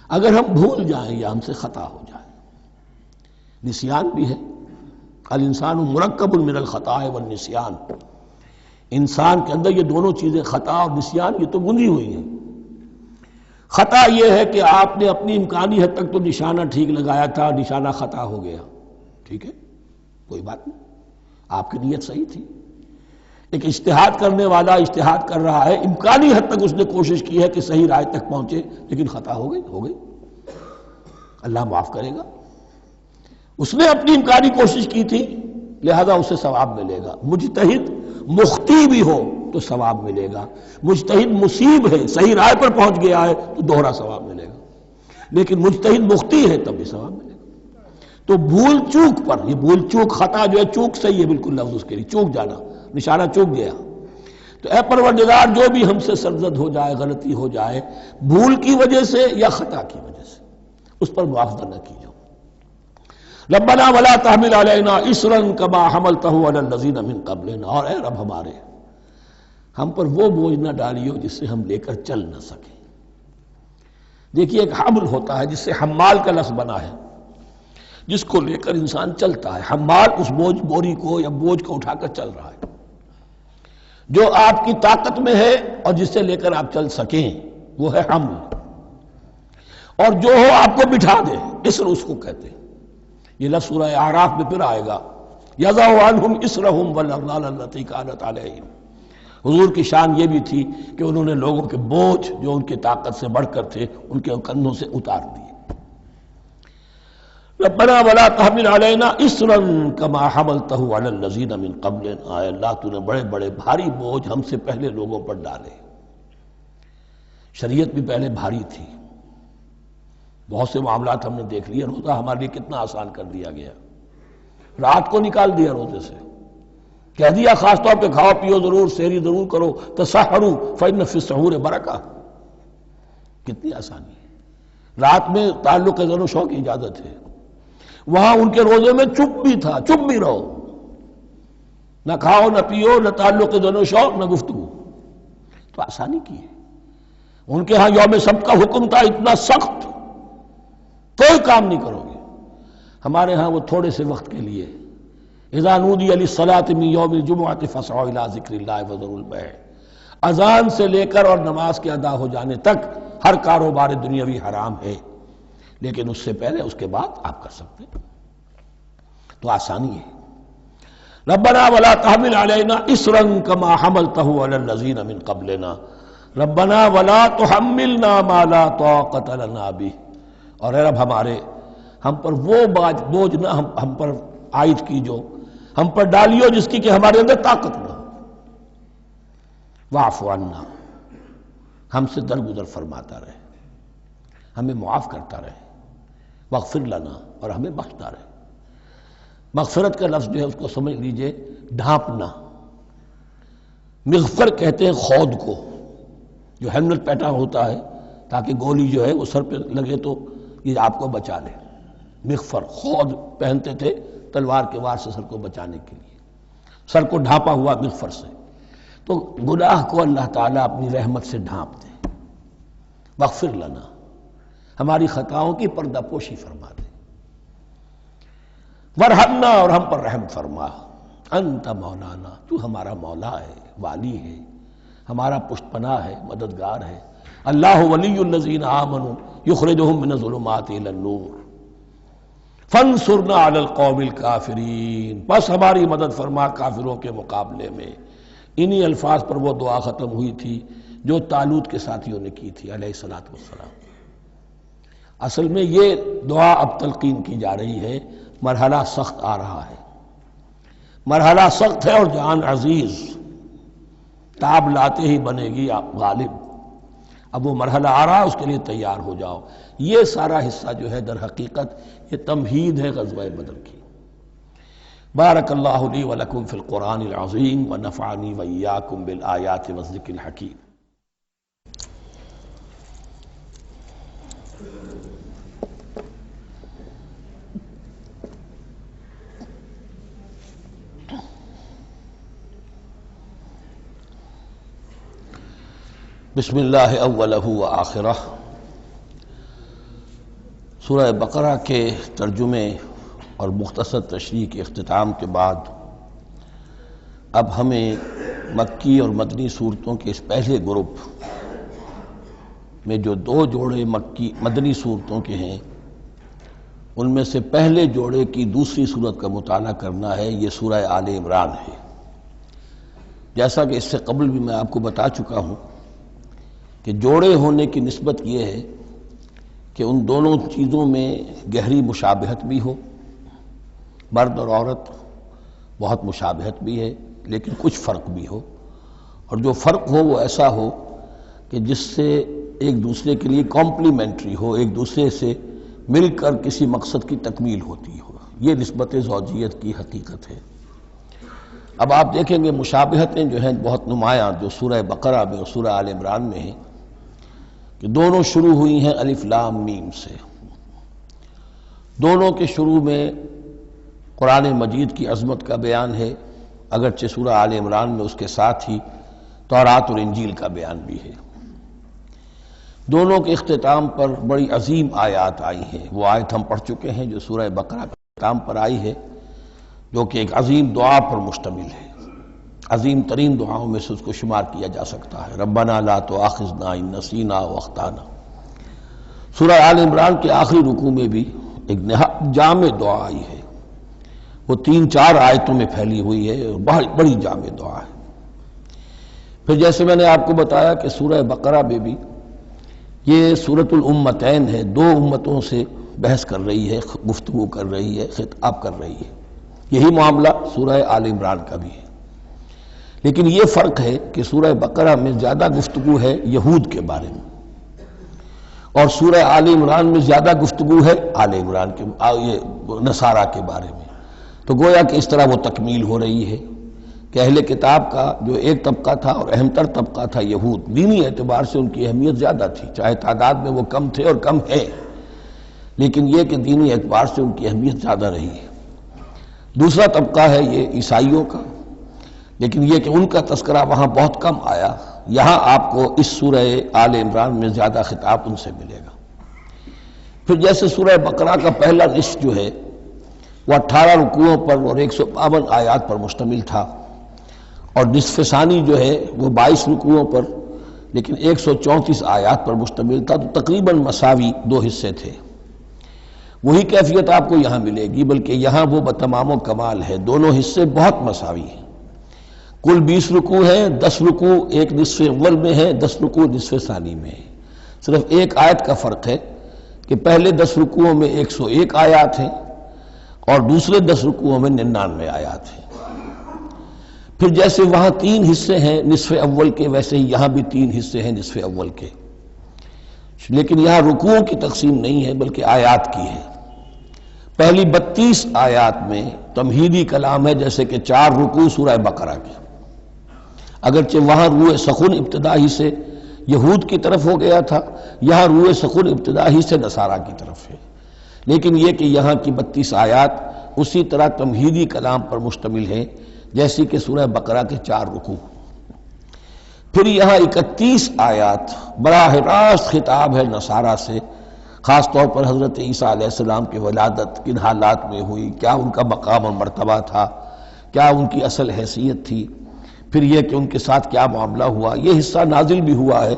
اگر ہم بھول جائیں یا ہم سے خطا ہو جائے۔ نسیان بھی ہے، الانسان مرکب من الخطاء والنسیان۔ انسان کے اندر یہ دونوں چیزیں، خطا اور نسیان، یہ تو بندھی ہوئی ہیں۔ خطا یہ ہے کہ آپ نے اپنی امکانی حد تک تو نشانہ ٹھیک لگایا تھا، نشانہ خطا ہو گیا، ٹھیک ہے، کوئی بات نہیں، آپ کی نیت صحیح تھی۔ ایک اجتہاد کرنے والا اجتہاد کر رہا ہے، امکانی حد تک اس نے کوشش کی ہے کہ صحیح رائے تک پہنچے، لیکن خطا ہو گئی، اللہ معاف کرے گا۔ اس نے اپنی امکانی کوشش کی تھی، لہذا اسے ثواب ملے گا۔ مجتہد مخطی بھی ہو تو ثواب ملے گا، مجتہد مصیب ہے، صحیح رائے پر پہنچ گیا ہے تو دوہرا ثواب ملے گا، لیکن مجتہد مخطی ہے تب بھی ثواب ملے گا۔ تو بھول چوک پر، یہ بھول چوک، خطا جو ہے چوک صحیح ہے بالکل لفظ اس کے لیے، چوک جانا، نشانہ چوک گیا۔ تو اے پروردگار جو بھی ہم سے سرزد ہو جائے، غلطی ہو جائے، بھول کی وجہ سے یا خطا کی وجہ سے، اس پر مواخذہ نہ کیجو۔ ربنا ولا تحمل علینا اصرا کما حملتہ علی الذین من قبلنا۔ اور اے رب ہمارے، ہم پر وہ بوجھ نہ ڈالیو جس سے ہم لے کر چل نہ سکیں۔ دیکھیے ایک حمل ہوتا ہے جس سے حمال کا لفظ بنا ہے، جس کو لے کر انسان چلتا ہے۔ حمال اس بوری کو یا بوجھ کو اٹھا کر چل رہا ہے، جو آپ کی طاقت میں ہے اور جس سے لے کر آپ چل سکیں، وہ ہے حمل۔ اور جو ہو آپ کو بٹھا دے، اسر اس کو کہتے ہیں۔ یہ لفظ سورہ اعراف میں پھر آئے گا، یضع عنہم اسرہم والاغلال التی کانت علیہم۔ حضور کی شان یہ بھی تھی کہ انہوں نے لوگوں کے بوجھ جو ان کی طاقت سے بڑھ کر تھے ان کے کندھوں سے اتار دیے۔ ربنا ولا تحمل علینا اصرا کما حملتہ علی الذین من قبلنا۔ اے اللہ تو نے بڑے بڑے بھاری بوجھ ہم سے پہلے لوگوں پر ڈالے۔ شریعت بھی پہلے بھاری تھی، بہت سے معاملات ہم نے دیکھ لیے، روزہ ہمارے لیے کتنا آسان کر دیا گیا، رات کو نکال دیا روزے سے، کہہ دیا خاص طور پہ کھاؤ پیو ضرور، سحری ضرور کرو، تسحروا فإن فی السحور برکہ، کتنی آسانی ہے۔ رات میں تعلق زن و شو کی اجازت ہے، وہاں ان کے روزے میں چپ بھی تھا، چپ بھی رہو، نہ کھاؤ نہ پیو، نہ تعلق زن و شو، نہ گفتگو، تو آسانی کی ہے۔ ان کے ہاں یوم سبت کا حکم تھا اتنا سخت، کوئی کام نہیں کرو گے. ہمارے ہاں وہ تھوڑے سے وقت کے لیے اذا نودی للصلاۃ من یوم الجمعۃ فاسعوا الی ذکر اللہ وذروا البیع، اذان سے لے کر اور نماز کے ادا ہو جانے تک ہر کاروبار دنیاوی حرام ہے، لیکن اس سے پہلے اس کے بعد آپ کر سکتے ہیں. تو آسانی ہے. ربنا ولا تحمل علینا اصرا کما حملته علی الذین من قبلنا ربنا ولا تحملنا ما لا طاقت لنا به، اور اے رب ہمارے ہم پر وہ بوجھ نہ ہم پر عائد کیجو، ہم پر ڈالیو جس کی کہ ہمارے اندر طاقت نہ ہو. واعف عنا، ہم سے درگزر فرماتا رہے، ہمیں معاف کرتا رہے. واغفر لنا، اور ہمیں بخشتا رہے. مغفرت کا لفظ جو ہے اس کو سمجھ لیجئے ڈھانپنا. مغفر کہتے ہیں خود کو، جو ہیلمٹ پہنا ہوتا ہے تاکہ گولی جو ہے وہ سر پہ لگے تو یہ آپ کو بچا لے. مغفر خود پہنتے تھے تلوار کے وار سے سر کو بچانے کے لیے، سر کو ڈھانپا ہوا مغفر سے. تو گناہ کو اللہ تعالیٰ اپنی رحمت سے ڈھانپ دے. واغفر لنا، ہماری خطاؤں کی پردہ پوشی فرما دے. ورحمنا، اور ہم پر رحم فرما. انت مولانا، تو ہمارا مولا ہے، والی ہے، ہمارا پشت پناہ ہے، مددگار ہے. اللہ ولی الذین آمنوا یخرجہم من الظلمات الی النور فانصرنا علی القوم الکافرین، بس ہماری مدد فرما کافروں کے مقابلے میں. انہی الفاظ پر وہ دعا ختم ہوئی تھی جو طالوت کے ساتھیوں نے کی تھی علیہ الصلوۃ والسلام. اصل میں یہ دعا اب تلقین کی جا رہی ہے. مرحلہ سخت آ رہا ہے، مرحلہ سخت ہے اور جان عزیز، تاب لاتے ہی بنے گی آپ غالب. اب وہ مرحلہ آ رہا ہے، اس کے لیے تیار ہو جاؤ. یہ سارا حصہ جو ہے در حقیقت یہ تمہید ہے غزوہ بدر کی. بارک اللہ لی ولکم فی القرآن العظیم ونفعنی وإیاکم بالآیات والذکر الحکیم. بسم اللہ اولہ و آخرہ. سورہ بقرہ کے ترجمے اور مختصر تشریح کے اختتام کے بعد اب ہمیں مکی اور مدنی صورتوں کے اس پہلے گروپ میں جو دو جوڑے مدنی صورتوں کے ہیں ان میں سے پہلے جوڑے کی دوسری صورت کا مطالعہ کرنا ہے. یہ سورہ آل عمران ہے. جیسا کہ اس سے قبل بھی میں آپ کو بتا چکا ہوں کہ جوڑے ہونے کی نسبت یہ ہے کہ ان دونوں چیزوں میں گہری مشابہت بھی ہو، مرد اور عورت بہت مشابہت بھی ہے لیکن کچھ فرق بھی ہو، اور جو فرق ہو وہ ایسا ہو کہ جس سے ایک دوسرے کے لیے کمپلیمنٹری ہو، ایک دوسرے سے مل کر کسی مقصد کی تکمیل ہوتی ہو. یہ نسبت زوجیت کی حقیقت ہے. اب آپ دیکھیں گے مشابہتیں جو ہیں بہت نمایاں جو سورہ بقرہ میں اور سورہ آل عمران میں ہیں کہ دونوں شروع ہوئی ہیں الف لام میم سے. دونوں کے شروع میں قرآن مجید کی عظمت کا بیان ہے، اگرچہ سورہ آل عمران میں اس کے ساتھ ہی تورات اور انجیل کا بیان بھی ہے. دونوں کے اختتام پر بڑی عظیم آیات آئی ہیں. وہ آیت ہم پڑھ چکے ہیں جو سورہ بقرہ کے اختتام پر آئی ہے، جو کہ ایک عظیم دعا پر مشتمل ہے. عظیم ترین دعاؤں میں سے اس کو شمار کیا جا سکتا ہے. ربنا لا تؤاخذنا ان نسینا او اخطانا. سورہ آل عمران کے آخری رکوع میں بھی ایک نہایت جامع دعا آئی ہے. وہ 3-4 آیتوں میں پھیلی ہوئی ہے، بہت بڑی جامع دعا ہے. پھر جیسے میں نے آپ کو بتایا کہ سورہ بقرہ میں بھی یہ سورۃ الامتین ہے، دو امتوں سے بحث کر رہی ہے، گفتگو کر رہی ہے، خطاب کر رہی ہے. یہی معاملہ سورہ آل عمران کا بھی ہے، لیکن یہ فرق ہے کہ سورہ بقرہ میں زیادہ گفتگو ہے یہود کے بارے میں اور سورہ آل عمران میں زیادہ گفتگو ہے آل عمران کے نصارہ کے بارے میں. تو گویا کہ اس طرح وہ تکمیل ہو رہی ہے کہ اہل کتاب کا جو ایک طبقہ تھا اور اہم تر طبقہ تھا یہود، دینی اعتبار سے ان کی اہمیت زیادہ تھی، چاہے تعداد میں وہ کم تھے اور کم ہے، لیکن یہ کہ دینی اعتبار سے ان کی اہمیت زیادہ رہی ہے. دوسرا طبقہ ہے یہ عیسائیوں کا، لیکن یہ کہ ان کا تذکرہ وہاں بہت کم آیا، یہاں آپ کو اس سورہ آل عمران میں زیادہ خطاب ان سے ملے گا۔ پھر جیسے سورہ بقرہ کا پہلا نصف جو ہے وہ 18 رکوعوں پر اور 152 آیات پر مشتمل تھا، اور نصف ثانی جو ہے وہ 22 رکوعوں پر لیکن 134 آیات پر مشتمل تھا، تو تقریباً مساوی دو حصے تھے۔ وہی کیفیت آپ کو یہاں ملے گی، بلکہ یہاں وہ بتمام و کمال ہے، دونوں حصے بہت مساوی ہیں۔ کل 20 رکوع ہیں، 10 رکوع ایک نصف اول میں ہے، 10 رکوع نصف ثانی میں ہے۔ صرف ایک آیت کا فرق ہے کہ پہلے 10 رکوعوں میں 101 آیات ہیں اور دوسرے 10 رکوعوں میں 99 آیات ہیں۔ پھر جیسے وہاں 3 حصے ہیں نصف اول کے، ویسے ہی یہاں بھی 3 حصے ہیں نصف اول کے، لیکن یہاں رکوعوں کی تقسیم نہیں ہے بلکہ آیات کی ہے۔ پہلی 32 آیات میں تمہیدی کلام ہے، جیسے کہ 4 رکوع سورہ بقرہ کے، اگرچہ وہاں روح سخن ابتدا ہی سے یہود کی طرف ہو گیا تھا، یہاں روح سخن ابتدا ہی سے نصارہ کی طرف ہے، لیکن یہ کہ یہاں کی 32 آیات اسی طرح تمہیدی کلام پر مشتمل ہیں جیسی کہ سورہ بقرہ کے 4 رکوع۔ پھر یہاں 31 آیات براہ راست خطاب ہے نصارہ سے، خاص طور پر حضرت عیسیٰ علیہ السلام کی ولادت کن حالات میں ہوئی، کیا ان کا مقام اور مرتبہ تھا، کیا ان کی اصل حیثیت تھی، پھر یہ کہ ان کے ساتھ کیا معاملہ ہوا۔ یہ حصہ نازل بھی ہوا ہے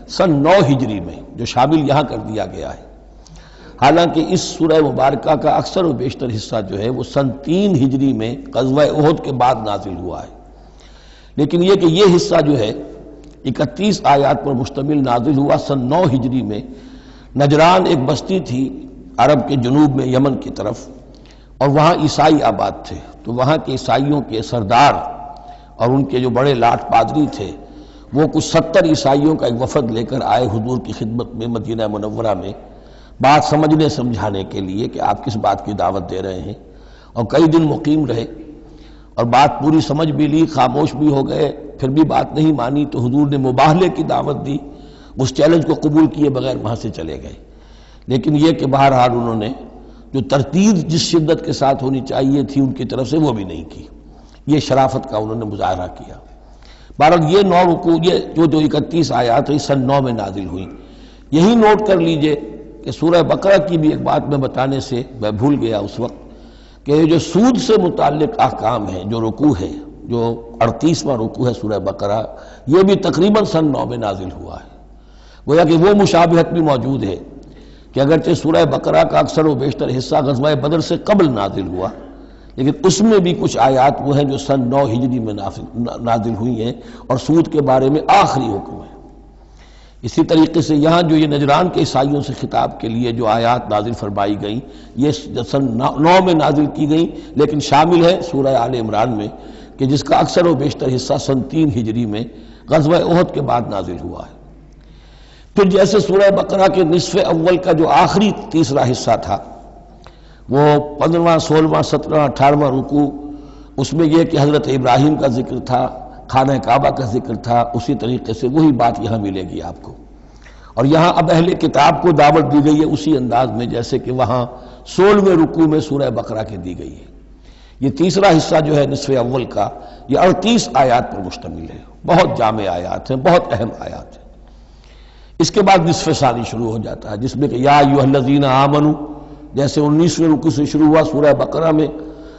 سن 9 ہجری میں، جو شامل یہاں کر دیا گیا ہے، حالانکہ اس سورہ مبارکہ کا اکثر و بیشتر حصہ جو ہے وہ سن 3 ہجری میں غزوہ احد کے بعد نازل ہوا ہے، لیکن یہ کہ یہ حصہ جو ہے 31 آیات پر مشتمل نازل ہوا سن 9 ہجری میں۔ نجران ایک بستی تھی عرب کے جنوب میں یمن کی طرف، اور وہاں عیسائی آباد تھے، تو وہاں کے عیسائیوں کے سردار اور ان کے جو بڑے لاٹ پادری تھے وہ کچھ 70 عیسائیوں کا ایک وفد لے کر آئے حضور کی خدمت میں مدینہ منورہ میں، بات سمجھنے سمجھانے کے لیے کہ آپ کس بات کی دعوت دے رہے ہیں، اور کئی دن مقیم رہے اور بات پوری سمجھ بھی لی، خاموش بھی ہو گئے، پھر بھی بات نہیں مانی تو حضور نے مباہلے کی دعوت دی، اس چیلنج کو قبول کیے بغیر وہاں سے چلے گئے۔ لیکن یہ کہ بہرحال انہوں نے جو ترتیب جس شدت کے ساتھ ہونی چاہیے تھی ان کی طرف سے وہ بھی نہیں کی، یہ شرافت کا انہوں نے مظاہرہ کیا۔ بہرحال یہ 9 رکوع، یہ جو 31 آیات ہیں سن 9 میں نازل ہوئی۔ یہی نوٹ کر لیجئے کہ سورہ بقرہ کی بھی ایک بات میں بتانے سے میں بھول گیا اس وقت، کہ یہ جو سود سے متعلق احکام ہیں، جو رکوع ہے، جو 38واں رکوع ہے سورہ بقرہ، یہ بھی تقریباً سن 9 میں نازل ہوا ہے۔ گویا کہ وہ مشابہت بھی موجود ہے کہ اگرچہ سورہ بقرہ کا اکثر و بیشتر حصہ غزوہ بدر سے قبل نازل ہوا، لیکن اس میں بھی کچھ آیات وہ ہیں جو سن 9 ہجری میں نازل ہوئی ہیں، اور سود کے بارے میں آخری حکم ہے۔ اسی طریقے سے یہاں جو یہ نجران کے عیسائیوں سے خطاب کے لیے جو آیات نازل فرمائی گئیں، یہ سن 9 میں نازل کی گئیں، لیکن شامل ہے سورہ آل عمران میں، کہ جس کا اکثر و بیشتر حصہ سن 3 ہجری میں غزوہ احد کے بعد نازل ہوا ہے۔ پھر جیسے سورہ بقرہ کے نصف اول کا جو آخری تیسرا حصہ تھا، وہ 15واں 16واں 17واں 18واں رکوع، اس میں یہ کہ حضرت ابراہیم کا ذکر تھا، خانہ کعبہ کا ذکر تھا، اسی طریقے سے وہی بات یہاں ملے گی آپ کو۔ اور یہاں اب اہل کتاب کو دعوت دی گئی ہے اسی انداز میں جیسے کہ وہاں 16ویں رکوع میں سورہ بقرہ کے دی گئی ہے۔ یہ تیسرا حصہ جو ہے نصف اول کا، یہ 38 آیات پر مشتمل ہے، بہت جامع آیات ہیں، بہت اہم آیات ہیں۔ اس کے بعد نصف ثانی شروع ہو جاتا ہے، جس میں کہ یا ایھا الذین آمنوا، جیسے 19ویں رکوع سے شروع ہوا سورہ بقرہ میں،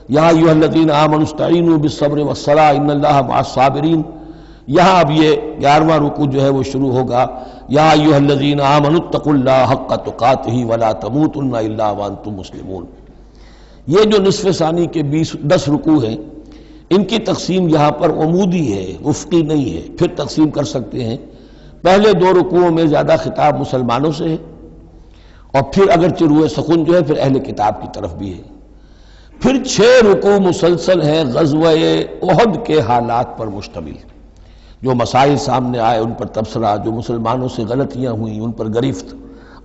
یا ایھا الذین آمنوا استعینوا بالصبر والصلاۃ ان اللہ مع الصابرین، یہاں اب یہ 11واں رکوع جو ہے وہ شروع ہوگا، یا ایھا الذین آمنوا اتقوا اللہ حق تقاتہ ولا تموتن الا وانتم مسلمون۔ یہ جو نصف ثانی کے 10 رکوع ہیں، ان کی تقسیم یہاں پر عمودی ہے، افقی نہیں ہے۔ پھر تقسیم کر سکتے ہیں، پہلے 2 رکوعوں میں زیادہ خطاب مسلمانوں سے ہے، اور پھر اگرچہ روح سخن جو ہے پھر اہل کتاب کی طرف بھی ہے۔ پھر 6 رکوع مسلسل ہیں غزوہ احد کے حالات پر مشتمل، جو مسائل سامنے آئے ان پر تبصرہ، جو مسلمانوں سے غلطیاں ہوئیں ان پر گرفت،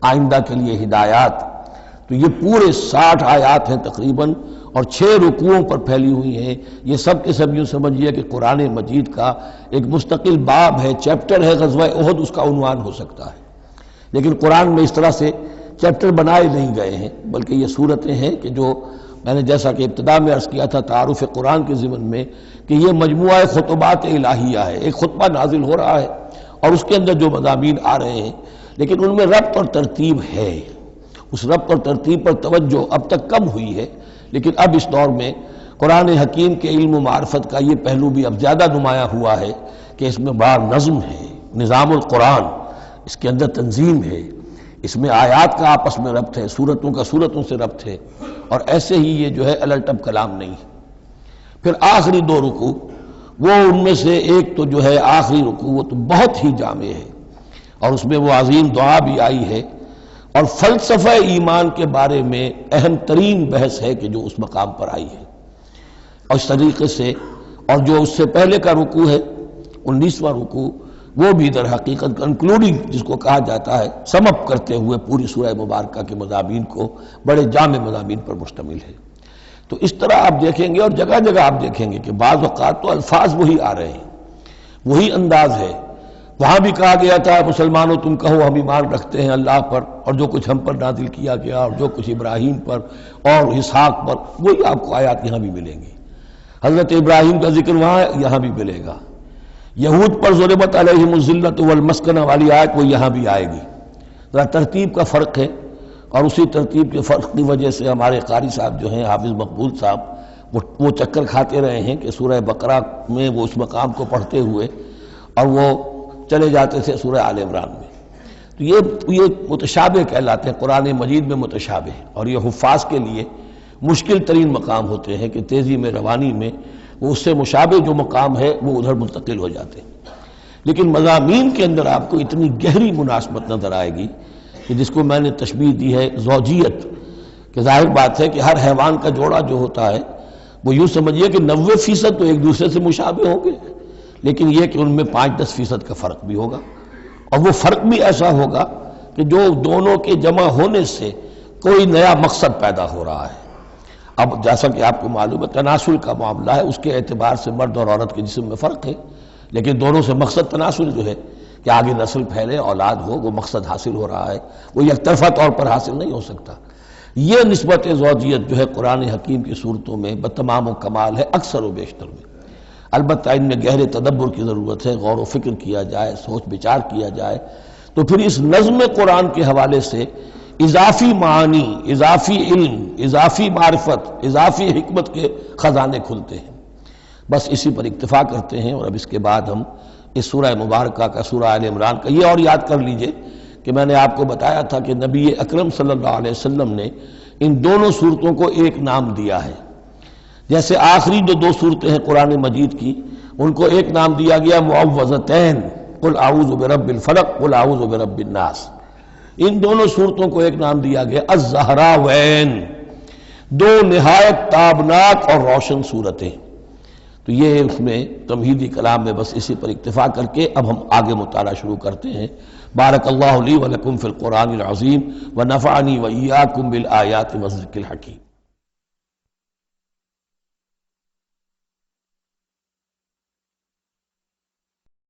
آئندہ کے لیے ہدایات۔ تو یہ پورے 60 آیات ہیں تقریباً، اور 6 رکوعوں پر پھیلی ہوئی ہیں۔ یہ سب کے سب یوں سمجھیے کہ قرآن مجید کا ایک مستقل باب ہے، چیپٹر ہے غزوہ احد، اس کا عنوان ہو سکتا ہے، لیکن قرآن میں اس طرح سے چیپٹر بنائے نہیں گئے ہیں، بلکہ یہ صورتیں ہیں کہ جو میں نے جیسا کہ ابتدا میں عرض کیا تھا تعارف قرآن کے ضمن میں، کہ یہ مجموعہ خطبات الہیہ ہے، ایک خطبہ نازل ہو رہا ہے اور اس کے اندر جو مضامین آ رہے ہیں، لیکن ان میں ربط اور ترتیب ہے۔ اس ربط اور ترتیب پر توجہ اب تک کم ہوئی ہے، لیکن اب اس دور میں قرآن حکیم کے علم و معرفت کا یہ پہلو بھی اب زیادہ نمایاں ہوا ہے کہ اس میں بڑا نظم ہے، نظام القرآن، اس کے اندر تنظیم ہے، اس میں آیات کا آپس میں ربط ہے، سورتوں کا سورتوں سے ربط ہے، اور ایسے ہی یہ جو ہے الٹب کلام نہیں ہے۔ پھر آخری دو رکوع، وہ ان میں سے ایک تو جو ہے آخری رکوع، وہ تو بہت ہی جامع ہے، اور اس میں وہ عظیم دعا بھی آئی ہے، اور فلسفہ ایمان کے بارے میں اہم ترین بحث ہے کہ جو اس مقام پر آئی ہے۔ اور اس طریقے سے، اور جو اس سے پہلے کا رکوع ہے 19واں رکوع، وہ بھی در حقیقت کنکلوڈنگ جس کو کہا جاتا ہے، سم اپ کرتے ہوئے پوری سورہ مبارکہ کے مضامین کو، بڑے جامع مضامین پر مشتمل ہے۔ تو اس طرح آپ دیکھیں گے، اور جگہ جگہ آپ دیکھیں گے کہ بعض اوقات تو الفاظ وہی آ رہے ہیں، وہی انداز ہے۔ وہاں بھی کہا گیا تھا مسلمانوں تم کہو ہم ایمان رکھتے ہیں اللہ پر اور جو کچھ ہم پر نازل کیا گیا اور جو کچھ ابراہیم پر اور اسحاق پر، وہی آپ کو آیات یہاں بھی ملیں گی۔ حضرت ابراہیم کا ذکر وہاں ہے، یہاں بھی ملے گا۔ یہود پر ضربت علیہم الذلۃ والمسکنہ والی آیت وہ یہاں بھی آئے گی۔ ذرا ترتیب کا فرق ہے، اور اسی ترتیب کے فرق کی وجہ سے ہمارے قاری صاحب جو ہیں حافظ مقبول صاحب، وہ چکر کھاتے رہے ہیں کہ سورہ بقرہ میں وہ اس مقام کو پڑھتے ہوئے اور وہ چلے جاتے تھے سورہ آل عمران میں۔ تو یہ متشابہ کہلاتے ہیں، قرآن مجید میں متشابہ، اور یہ حفاظ کے لیے مشکل ترین مقام ہوتے ہیں کہ تیزی میں روانی میں وہ اس سے مشابہ جو مقام ہے وہ ادھر منتقل ہو جاتے ہیں۔ لیکن مضامین کے اندر آپ کو اتنی گہری مناسبت نظر آئے گی کہ جس کو میں نے تشبیہ دی ہے زوجیت، کہ ظاہر بات ہے کہ ہر حیوان کا جوڑا جو ہوتا ہے وہ یوں سمجھیے کہ 90% تو ایک دوسرے سے مشابہ ہوں گے، لیکن یہ کہ ان میں 5-10% کا فرق بھی ہوگا، اور وہ فرق بھی ایسا ہوگا کہ جو دونوں کے جمع ہونے سے کوئی نیا مقصد پیدا ہو رہا ہے۔ اب جیسا کہ آپ کو معلوم ہے تناسل کا معاملہ ہے، اس کے اعتبار سے مرد اور عورت کے جسم میں فرق ہے، لیکن دونوں سے مقصد تناسل جو ہے کہ آگے نسل پھیلے، اولاد ہو، وہ مقصد حاصل ہو رہا ہے، وہ یک طرفہ طور پر حاصل نہیں ہو سکتا۔ یہ نسبت زوجیت جو ہے قرآن حکیم کی صورتوں میں بتمام و کمال ہے، اکثر و بیشتر میں۔ البتہ ان میں گہرے تدبر کی ضرورت ہے، غور و فکر کیا جائے، سوچ بچار کیا جائے، تو پھر اس نظم قرآن کے حوالے سے اضافی معانی، اضافی علم، اضافی معرفت، اضافی حکمت کے خزانے کھلتے ہیں۔ بس اسی پر اکتفا کرتے ہیں، اور اب اس کے بعد ہم اس سورہ مبارکہ کا، سورہ آل عمران کا، یہ اور یاد کر لیجئے کہ میں نے آپ کو بتایا تھا کہ نبی اکرم صلی اللہ علیہ وسلم نے ان دونوں صورتوں کو ایک نام دیا ہے۔ جیسے آخری جو 2 صورتیں ہیں قرآن مجید کی، ان کو ایک نام دیا گیا معوذتین، قل اعوذ برب الفلق، قل اعوذ برب الناس۔ ان دونوں صورتوں کو ایک نام دیا گیا الزہراوین، 2 نہایت تابناک اور روشن صورتیں۔ تو یہ اس میں تمہیدی کلام میں بس اسی پر اکتفا کر کے اب ہم آگے مطالعہ شروع کرتے ہیں۔ بارک اللہ لی ولکم فی القرآن العظیم ونفعنی وإیاکم بالآیات والذکر الحکیم۔